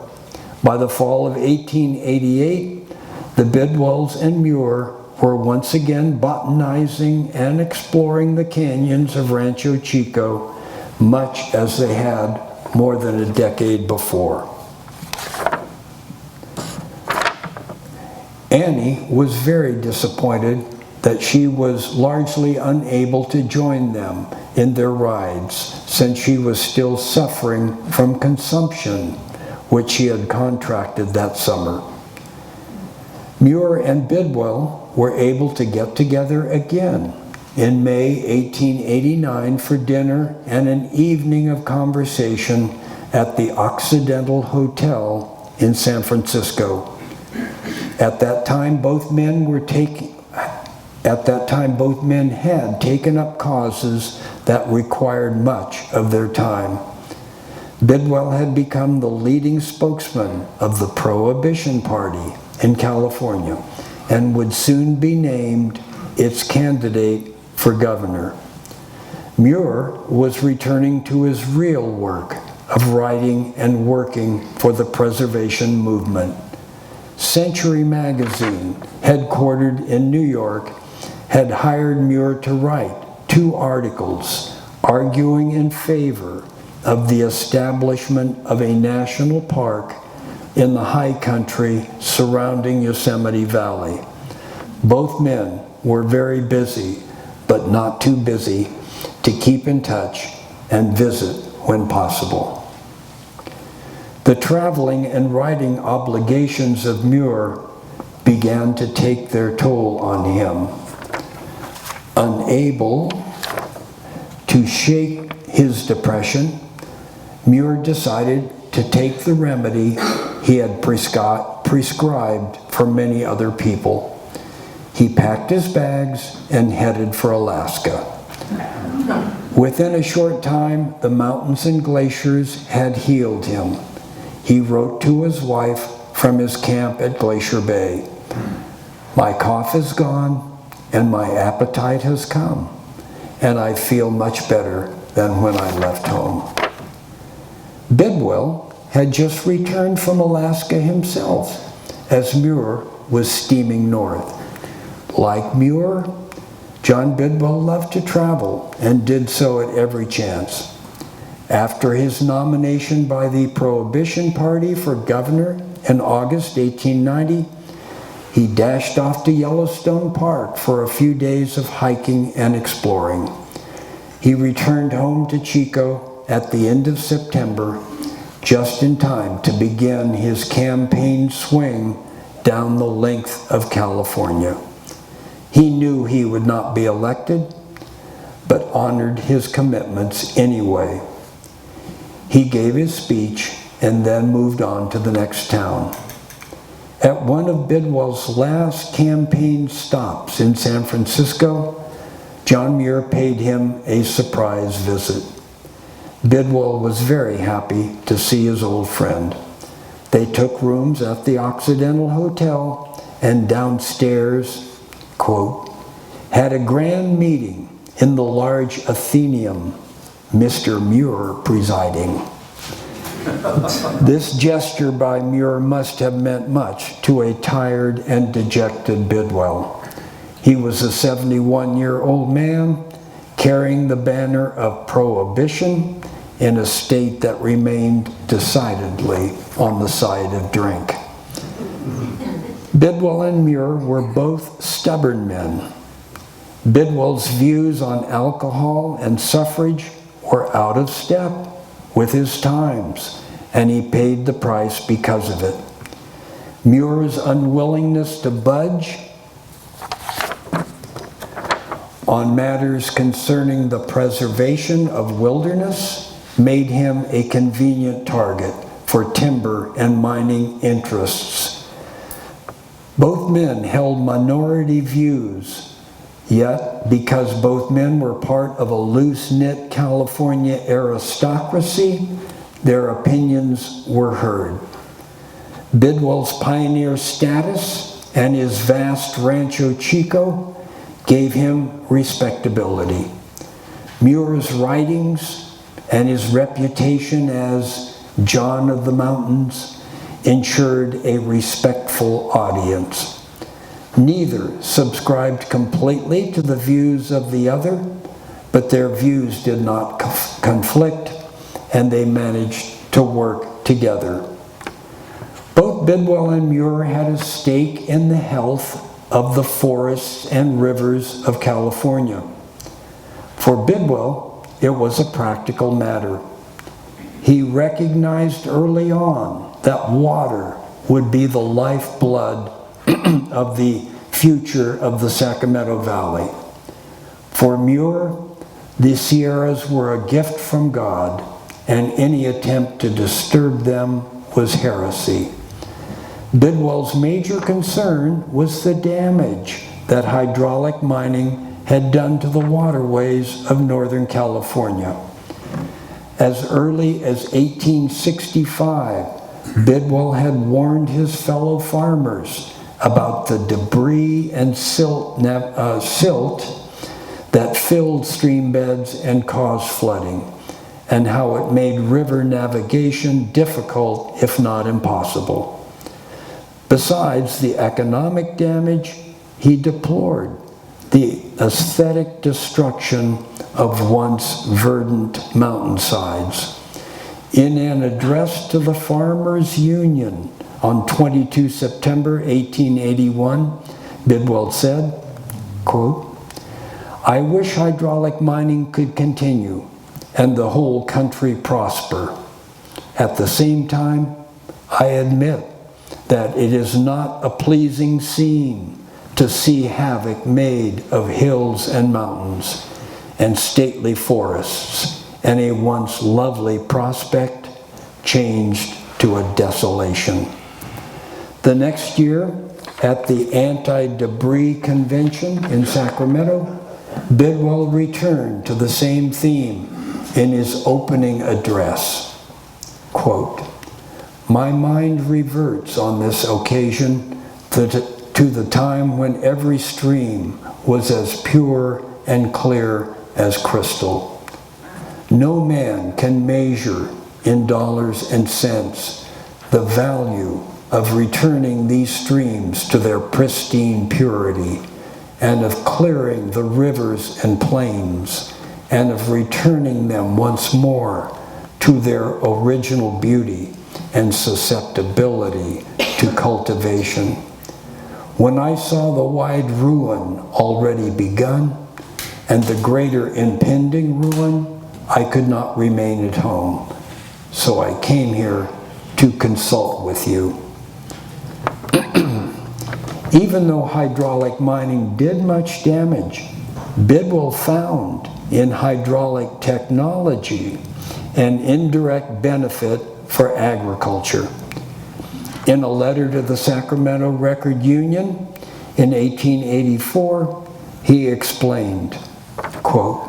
by the fall of 1888, the Bidwells and MUIR were once again botanizing and exploring the canyons of Rancho Chico, much as they had more than a decade before. Annie was very disappointed that she was largely unable to join them in their rides since she was still suffering from consumption, which she had contracted that summer. MUIR and Bidwell were able to get together again in May 1889 for dinner and an evening of conversation at the Occidental Hotel in San Francisco. At that time, both men had taken up causes that required much of their time. Bidwell had become the leading spokesman of the Prohibition Party in California and would soon be named its candidate for governor. MUIR was returning to his real work of writing and working for the preservation movement. Century Magazine, headquartered in New York, had hired MUIR to write 2 articles arguing in favor of the establishment of a national park in the high country surrounding Yosemite Valley. Both men were very busy, but not too busy to keep in touch and visit when possible. The traveling and writing obligations of MUIR began to take their toll on him. Unable to shake his depression, MUIR decided to take the remedy he had prescribed for many other people. He packed his bags and headed for Alaska. Within a short time, the mountains and glaciers had healed him. He wrote to his wife from his camp at Glacier Bay, "My cough is gone and my appetite has come, and I feel much better than when I left home." Bidwell had just returned from Alaska himself as MUIR was steaming north. Like MUIR, John Bidwell loved to travel and did so at every chance. After his nomination by the Prohibition Party for governor in August 1890, he dashed off to Yellowstone Park for a few days of hiking and exploring. He returned home to Chico at the end of September, just in time to begin his campaign swing down the length of California. He knew he would not be elected, but honored his commitments anyway. He gave his speech and then moved on to the next town. At one of Bidwell's last campaign stops in San Francisco, John Muir paid him a surprise visit. Bidwell was very happy to see his old friend. They took rooms at the Occidental Hotel and downstairs, quote, had a grand meeting in the large Athenaeum, Mr. Muir presiding. This gesture by Muir must have meant much to a tired and dejected Bidwell. He was a 71-year-old man carrying the banner of prohibition in a state that remained decidedly on the side of drink. Bidwell and Muir were both stubborn men. Bidwell's views on alcohol and suffrage were out of step with his times, and he paid the price because of it. Muir's unwillingness to budge on matters concerning the preservation of wilderness made him a convenient target for timber and mining interests. Both men held minority views, yet because both men were part of a loose-knit California aristocracy, their opinions were heard. Bidwell's pioneer status and his vast Rancho Chico gave him respectability. Muir's writings and his reputation as John of the Mountains ensured a respectful audience. Neither subscribed completely to the views of the other, but their views did not conflict, and they managed to work together. Both Bidwell and Muir had a stake in the health of the forests and rivers of California. For Bidwell, it was a practical matter. He recognized early on that water would be the lifeblood of the future of the Sacramento Valley. For Muir, the Sierras were a gift from God, and any attempt to disturb them was heresy. Bidwell's major concern was the damage that hydraulic mining had done to the waterways of Northern California. As early as 1865, Bidwell had warned his fellow farmers about the debris and silt that filled stream beds and caused flooding, and how it made river navigation difficult, if not impossible. Besides the economic damage, he deplored the aesthetic destruction of once verdant mountainsides. In an address to the Farmers Union on 22 September 1881, Bidwell said, quote, "I wish hydraulic mining could continue and the whole country prosper. At the same time, I admit that it is not a pleasing scene to see havoc made of hills and mountains and stately forests, and a once lovely prospect changed to a desolation." The next year, at the Anti-Debris Convention in Sacramento, Bidwell returned to the same theme in his opening address. Quote, "My mind reverts on this occasion to the time when every stream was as pure and clear as crystal. No man can measure in dollars and cents the value of returning these streams to their pristine purity, and of clearing the rivers and plains, and of returning them once more to their original beauty and susceptibility to cultivation. When I saw the wide ruin already begun, and the greater impending ruin, I could not remain at home, so I came here to consult with you." Even though hydraulic mining did much damage, Bidwell found in hydraulic technology an indirect benefit for agriculture. In a letter to the Sacramento Record Union in 1884, he explained, quote,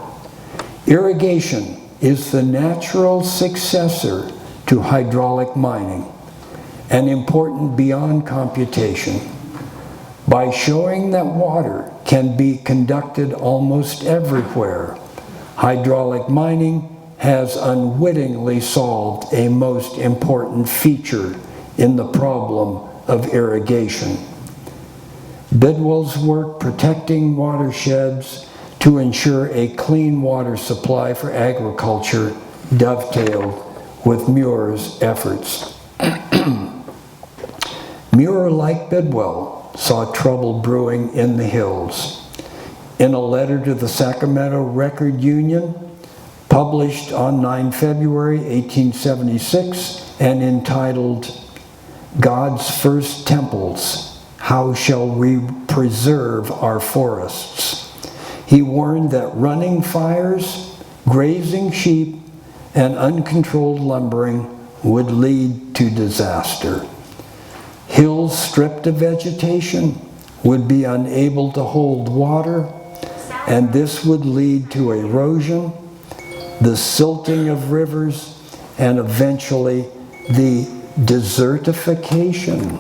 "Irrigation is the natural successor to hydraulic mining and important beyond computation. By showing that water can be conducted almost everywhere, hydraulic mining has unwittingly solved a most important feature in the problem of irrigation." Bidwell's work protecting watersheds to ensure a clean water supply for agriculture dovetailed with MUIR's efforts. MUIR, like Bidwell, saw trouble brewing in the hills. In a letter to the Sacramento Record Union, published on 9 February 1876 and entitled, "God's First Temples, How Shall We Preserve Our Forests?" he warned that running fires, grazing sheep, and uncontrolled lumbering would lead to disaster. Hills stripped of vegetation would be unable to hold water, and this would lead to erosion, the silting of rivers, and eventually the desertification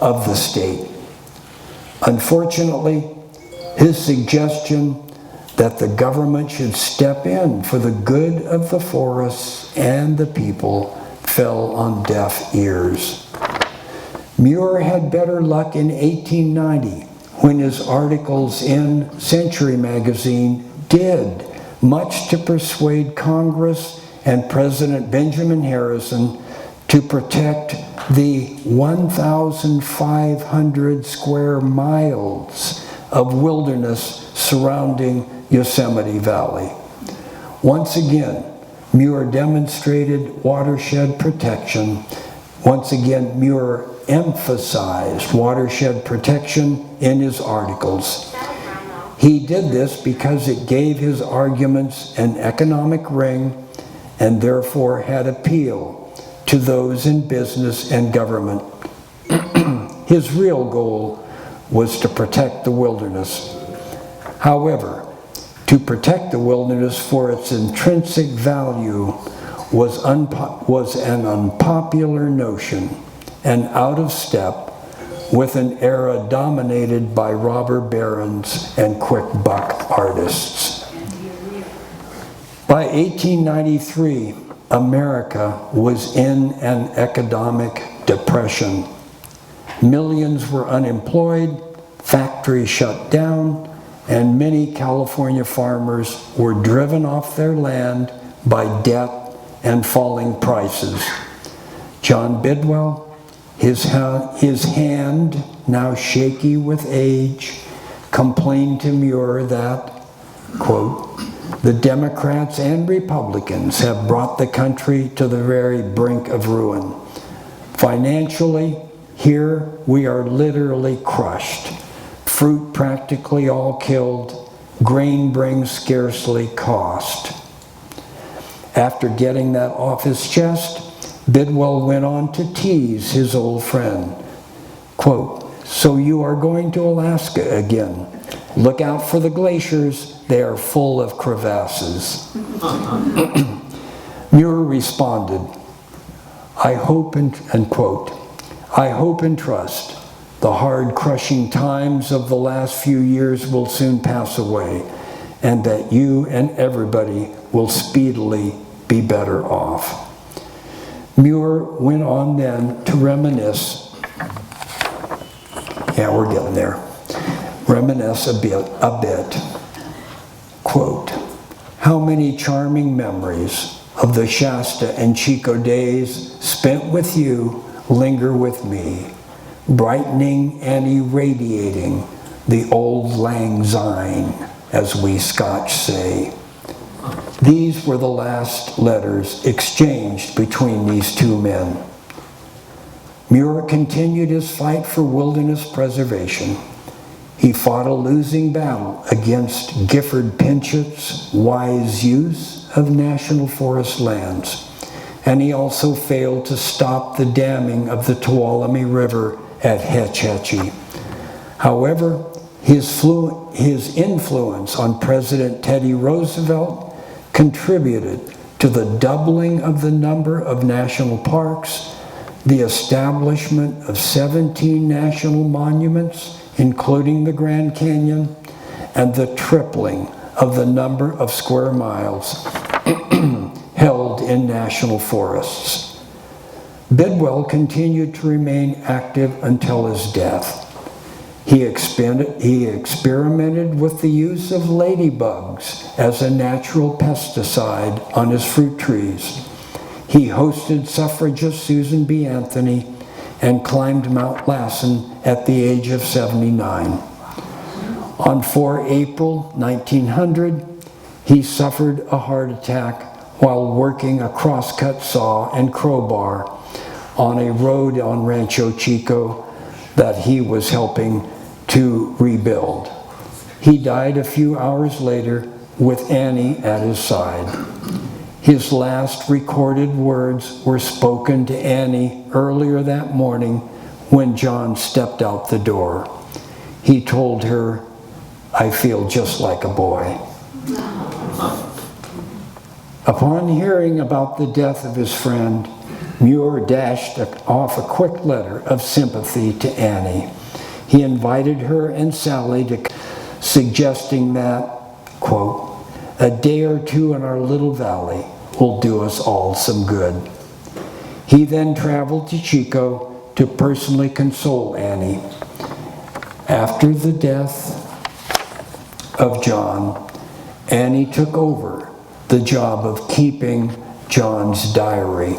of the state. Unfortunately, his suggestion that the government should step in for the good of the forests and the people fell on deaf ears. MUIR had better luck in 1890 when his articles in Century magazine did much to persuade Congress and President Benjamin Harrison to protect the 1,500 square miles of wilderness surrounding Yosemite Valley. Once again, MUIR demonstrated watershed protection. Once again, MUIR emphasized watershed protection in his articles. He did this because it gave his arguments an economic ring and therefore had appeal to those in business and government. His real goal was to protect the wilderness. However, to protect the wilderness for its intrinsic value was an unpopular notion and out of step with an era dominated by robber barons and quick buck artists. By 1893, America was in an economic depression. Millions were unemployed, factories shut down, and many California farmers were driven off their land by debt and falling prices. John Bidwell, his hand now shaky with age, complained to MUIR that, quote, "The Democrats and Republicans have brought the country to the very brink of ruin. Financially, here we are literally crushed. Fruit practically all killed. Grain brings scarcely cost." After getting that off his chest, Bidwell went on to tease his old friend. Quote, "So you are going to Alaska again. Look out for the glaciers. They are full of crevasses." MUIR responded, "I hope and quote, I hope and trust the hard crushing times of the last few years will soon pass away and that you and everybody will speedily be better off." MUIR went on then to reminisce, we're getting there, reminisce a bit. Quote, "How many charming memories of the Shasta and Chico days spent with you linger with me, brightening and irradiating the old lang syne, as we Scotch say." These were the last letters exchanged between these two men. MUIR continued his fight for wilderness preservation. He fought a losing battle against Gifford Pinchot's wise use of national forest lands, and he also failed to stop the damming of the Tuolumne River at Hetch Hetchy. However, his influence on President Teddy Roosevelt contributed to the doubling of the number of national parks, the establishment of 17 national monuments, including the Grand Canyon, and the tripling of the number of square miles held in national forests. Bidwell continued to remain active until his death. He experimented with the use of ladybugs as a natural pesticide on his fruit trees. He hosted suffragist Susan B. Anthony and climbed Mount Lassen at the age of 79. On 4 April 1900, he suffered a heart attack while working a crosscut saw and crowbar on a road on Rancho Chico that he was helping to rebuild. He died a few hours later with Annie at his side. His last recorded words were spoken to Annie earlier that morning when John stepped out the door. He told her, "I feel just like a boy." Upon hearing about the death of his friend, MUIR dashed off a quick letter of sympathy to Annie. He invited her and Sally to, suggesting that, quote, "a day or two in our little valley will do us all some good." He then traveled to Chico to personally console Annie. After the death of John, Annie took over the job of keeping John's diary.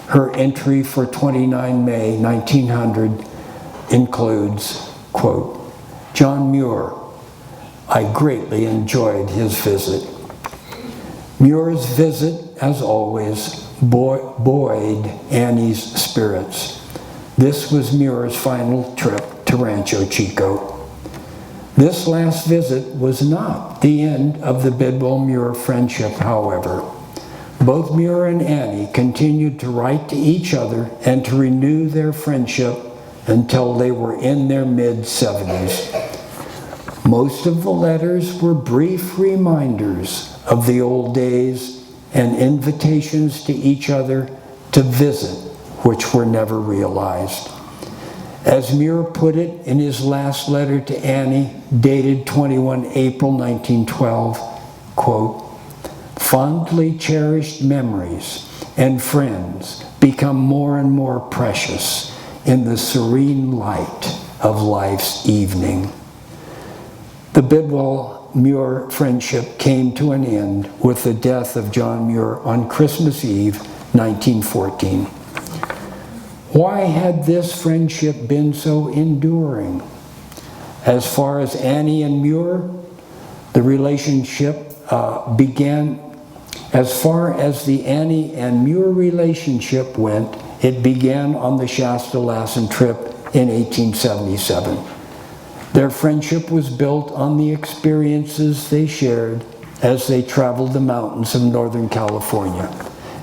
Her entry for 29 May 1900 includes, quote, "John MUIR, I greatly enjoyed his visit." MUIR's visit, as always, buoyed Annie's spirits. This was MUIR's final trip to Rancho Chico. This last visit was not the end of the Bidwell-MUIR friendship, however. Both MUIR and Annie continued to write to each other and to renew their friendship until they were in their mid-70s. Most of the letters were brief reminders of the old days and invitations to each other to visit, which were never realized. As MUIR put it in his last letter to Annie, dated 21 April 1912, quote, "Fondly cherished memories and friends become more and more precious in the serene light of life's evening." The Bidwell-MUIR friendship came to an end with the death of John MUIR on Christmas Eve, 1914. Why had this friendship been so enduring? As far as Annie and MUIR, the relationship began. As far as the Annie and MUIR relationship went, it began on the Shasta-Lassen trip in 1877. Their friendship was built on the experiences they shared as they traveled the mountains of Northern California.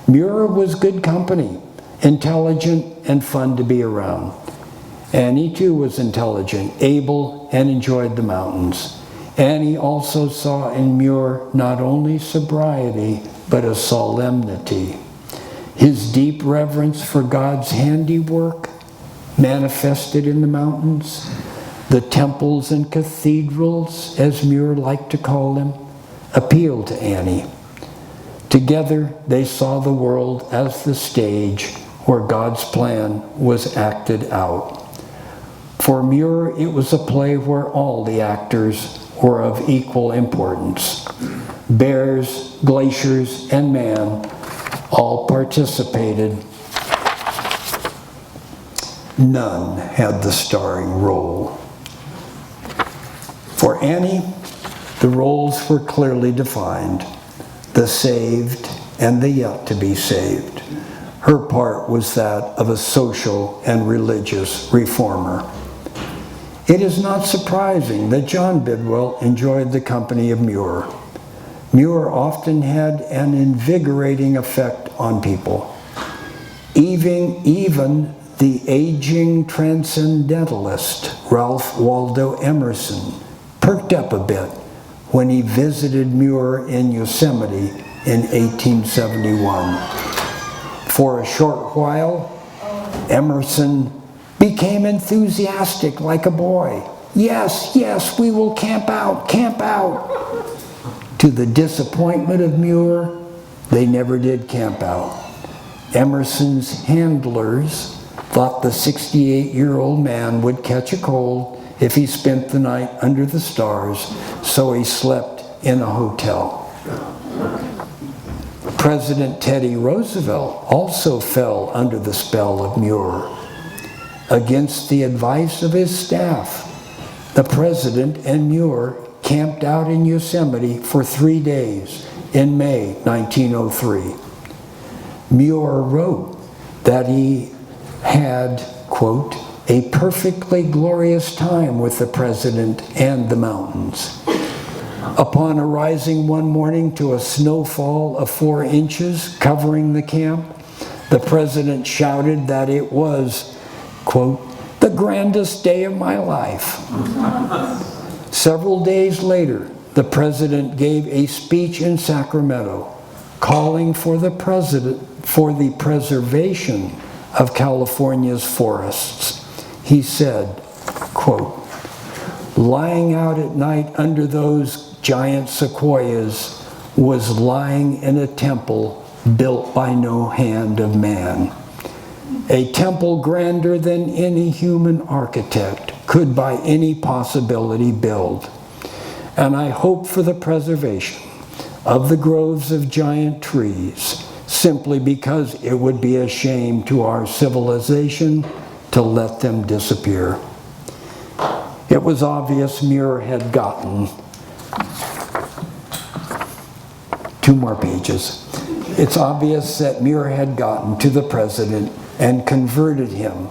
MUIR was good company, intelligent and fun to be around. Annie too was intelligent, able, and enjoyed the mountains. Annie also saw in MUIR not only sobriety, but a solemnity. His deep reverence for God's handiwork manifested in the mountains. The temples and cathedrals, as MUIR liked to call them, appealed to Annie. Together, they saw the world as the stage where God's plan was acted out. For MUIR, it was a play where all the actors were of equal importance. Bears, glaciers, and man all participated. None had the starring role. For Annie, the roles were clearly defined: the saved and the yet to be saved. Her part was that of a social and religious reformer. It is not surprising that John Bidwell enjoyed the company of MUIR. MUIR often had an invigorating effect on people. Even the aging transcendentalist Ralph Waldo Emerson perked up a bit when he visited MUIR in Yosemite in 1871. For a short while, Emerson became enthusiastic like a boy. Yes, yes, we will camp out, camp out. To the disappointment of MUIR, they never did camp out. Emerson's handlers thought the 68-year-old man would catch a cold if he spent the night under the stars, so he slept in a hotel. President Teddy Roosevelt also fell under the spell of MUIR. Against the advice of his staff, the president and MUIR camped out in Yosemite for 3 days in May 1903. MUIR wrote that he had, quote, a perfectly glorious time with the president and the mountains. Upon arising one morning to a snowfall of 4 inches covering the camp, the president shouted that it was, quote, the grandest day of my life. Several days later, the president gave a speech in Sacramento calling for the preservation of California's forests. He said, quote, lying out at night under those giant sequoias was lying in a temple built by no hand of man. A temple grander than any human architect could by any possibility build. And I hope for the preservation of the groves of giant trees, simply because it would be a shame to our civilization to let them disappear. It was obvious MUIR had gotten 2 more pages. It's obvious that MUIR had gotten to the president and converted him,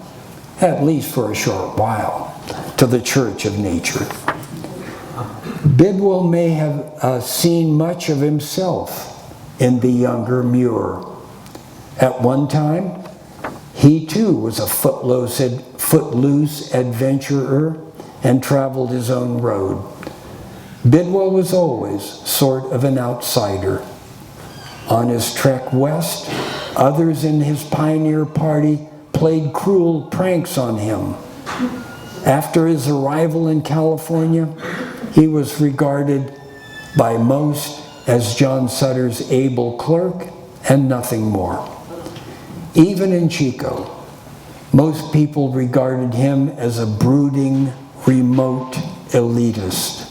at least for a short while, to the Church of Nature. Bidwell may have seen much of himself in the younger MUIR. At one time, he too was a footloose adventurer and traveled his own road. Bidwell was always sort of an outsider. On his trek west, others in his pioneer party played cruel pranks on him. After his arrival in California, he was regarded by most as John Sutter's able clerk and nothing more. Even in Chico, most people regarded him as a brooding, remote elitist.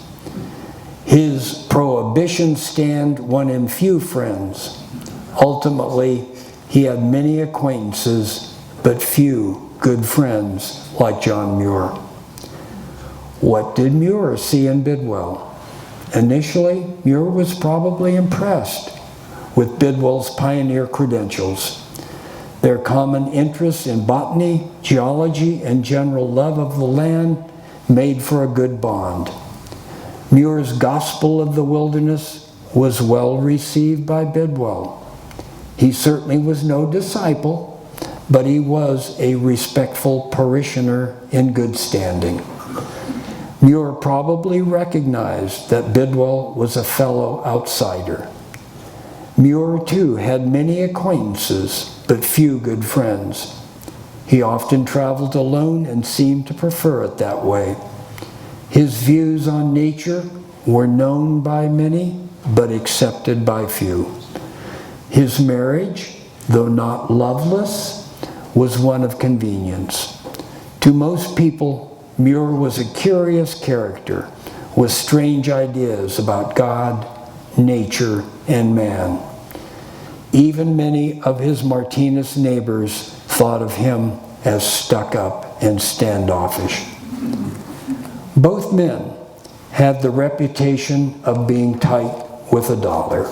His prohibition stand won him few friends. Ultimately, he had many acquaintances, but few good friends like John MUIR. What did MUIR see in Bidwell? Initially, MUIR was probably impressed with Bidwell's pioneer credentials. Their common interests in botany, geology, and general love of the land made for a good bond. MUIR's Gospel of the Wilderness was well received by Bidwell. He certainly was no disciple, but he was a respectful parishioner in good standing. MUIR probably recognized that Bidwell was a fellow outsider. MUIR too had many acquaintances, but few good friends. He often traveled alone and seemed to prefer it that way. His views on nature were known by many, but accepted by few. His marriage, though not loveless, was one of convenience. To most people, MUIR was a curious character with strange ideas about God, nature, and man. Even many of his Martinez neighbors thought of him as stuck up and standoffish. Both men had the reputation of being tight with a dollar.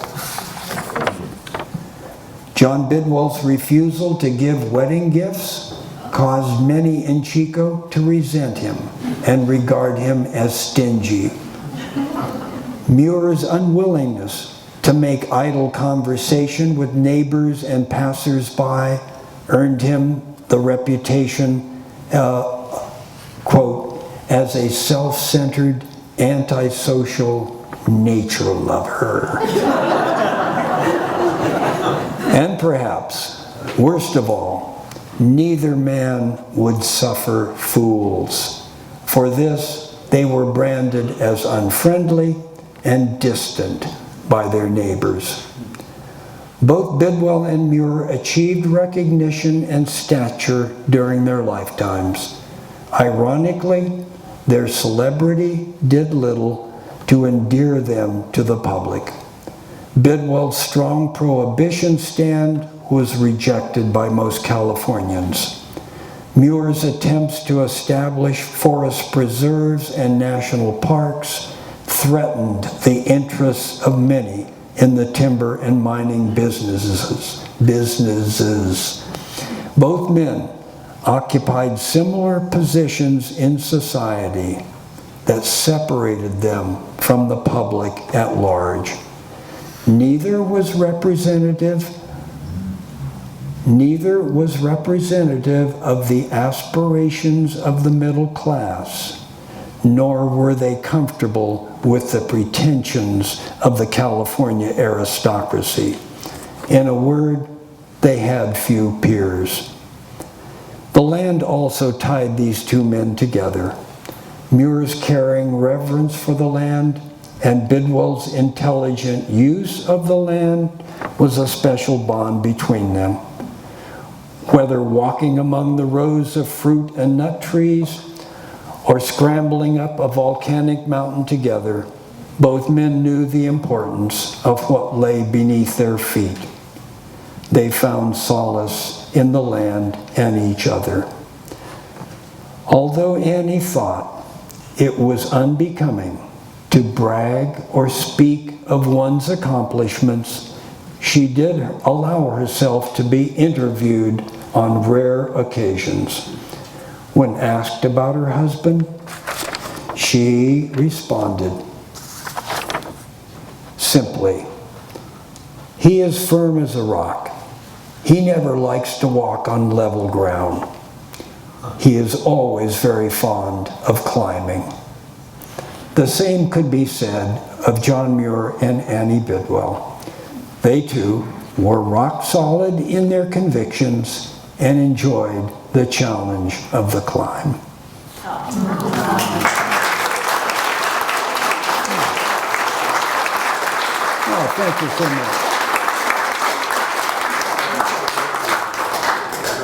John Bidwell's refusal to give wedding gifts caused many in Chico to resent him and regard him as stingy. MUIR's unwillingness to make idle conversation with neighbors and passers-by earned him the reputation, quote, as a self-centered, antisocial nature lover. And perhaps, worst of all, neither man would suffer fools. For this, they were branded as unfriendly and distant by their neighbors. Both Bidwell and MUIR achieved recognition and stature during their lifetimes. Ironically, their celebrity did little to endear them to the public. Bidwell's strong prohibition stand was rejected by most Californians. MUIR's attempts to establish forest preserves and national parks threatened the interests of many in the timber and mining businesses. Both men occupied similar positions in society that separated them from the public at large. Neither was representative of the aspirations of the middle class, nor were they comfortable with the pretensions of the California aristocracy. In a word, they had few peers. The land also tied these two men together. MUIR's caring reverence for the land and Bidwell's intelligent use of the land was a special bond between them. Whether walking among the rows of fruit and nut trees or scrambling up a volcanic mountain together, both men knew the importance of what lay beneath their feet. They found solace in the land and each other. Although Annie thought it was unbecoming to brag or speak of one's accomplishments, she did allow herself to be interviewed on rare occasions. When asked about her husband, she responded simply, "He is firm as a rock. He never likes to walk on level ground. He is always very fond of climbing." The same could be said of John MUIR and Annie Bidwell. They too were rock solid in their convictions and enjoyed the challenge of the climb. Oh, thank you so much.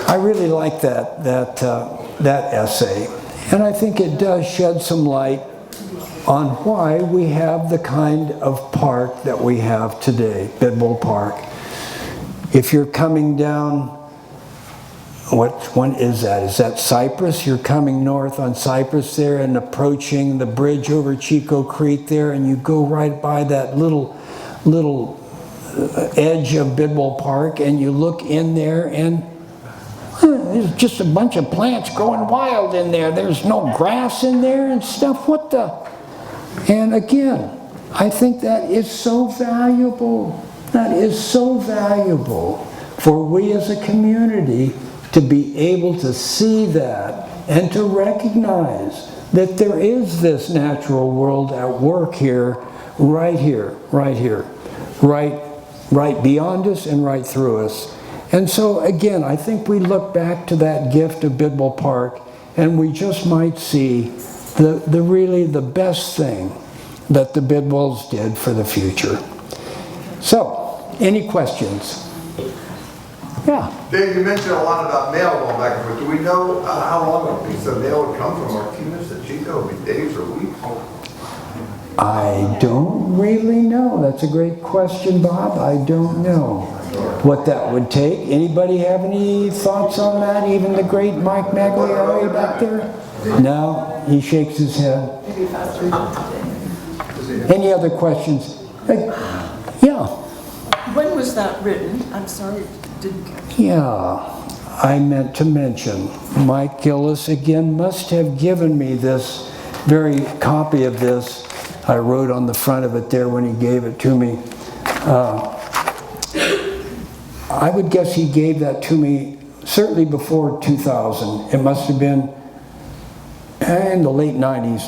I really like that essay, and I think it does shed some light on why we have the kind of park that we have today, Bidwell Park. If you're coming down, what one is that? Is that Cypress? You're coming north on Cypress there and approaching the bridge over Chico Creek there, and you go right by that little edge of Bidwell Park, and you look in there, and there's just a bunch of plants growing wild in there. There's no grass in there and stuff. What the? And again, I think that is so valuable. That is so valuable for we as a community to be able to see that and to recognize that there is this natural world at work here, right beyond us and right through us. And so again, I think we look back to that gift of Bidwell Park and we just might see really the best thing that the Bidwells did for the future. So, any questions? Yeah. Dave, you mentioned a lot about mail going back and forth. Do we know how long a piece of mail would come from Martinez to Chico? Would it be days or weeks? I don't really know. That's a great question, Bob. I don't know what that would take. Anybody have any thoughts on that? Even the great Mike Magliari back there? No, he shakes his head. Any other questions? Yeah. When was that written? I'm sorry, didn't catch. Yeah. I meant to mention, Mike Gillis again must have given me this very copy of this. I wrote on the front of it there when he gave it to me. I would guess he gave that to me certainly before 2000. It must have been in the late 90s.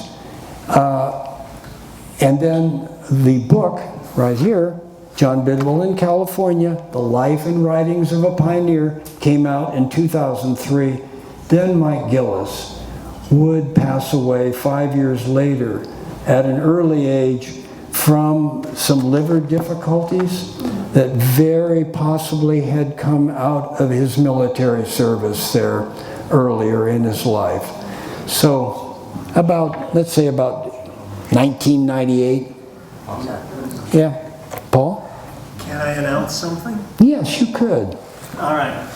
And then the book right here, John Bidwell in California, The Life and Writings of a Pioneer, came out in 2003. Then Mike Gillis would pass away 5 years later at an early age from some liver difficulties that very possibly had come out of his military service there earlier in his life. So about, let's say about 1998. Yeah, Paul? Can I announce something? Yes, you could. All right.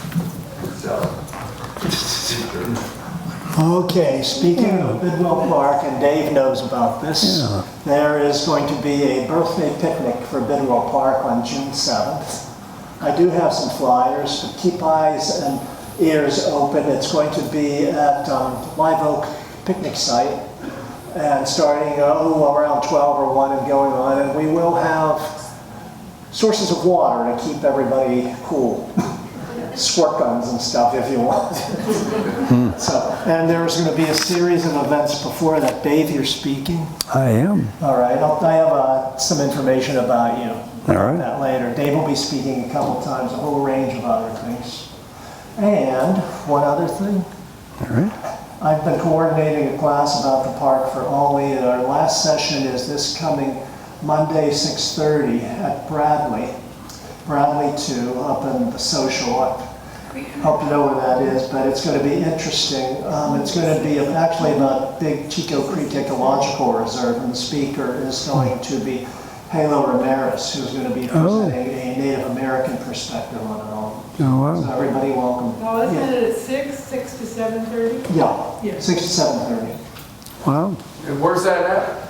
Okay, speaking of Bidwell Park, and Dave knows about this, there is going to be a birthday picnic for Bidwell Park on June 7th. I do have some flyers, but keep eyes and ears open. It's going to be at Live Oak picnic site, and starting around 12 or 1 and going on, and we will have sources of water to keep everybody cool. Squirt guns and stuff if you want. So, and there's going to be a series of events before that. Dave, you're speaking? I am. All right, I have some information about you. All right. That later. Dave will be speaking a couple times, a whole range of other things. And one other thing. All right. I've been coordinating a class about the park for only, our last session is this coming Monday, 6:30 at Bradley 2 up in the social. I hope you know where that is, but it's going to be interesting. It's going to be actually about Big Chico Creek Ecological Reserve, and the speaker is going to be Halo Ramirez, who's going to be presenting a Native American perspective on it all. Oh, wow. So everybody welcome. Oh, isn't it at 6 to 7:30? Yeah, 6 to 7:30. Wow. And where's that at?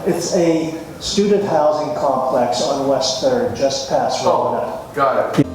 It's a student housing complex on West 3rd, just past Roanoke. Got it.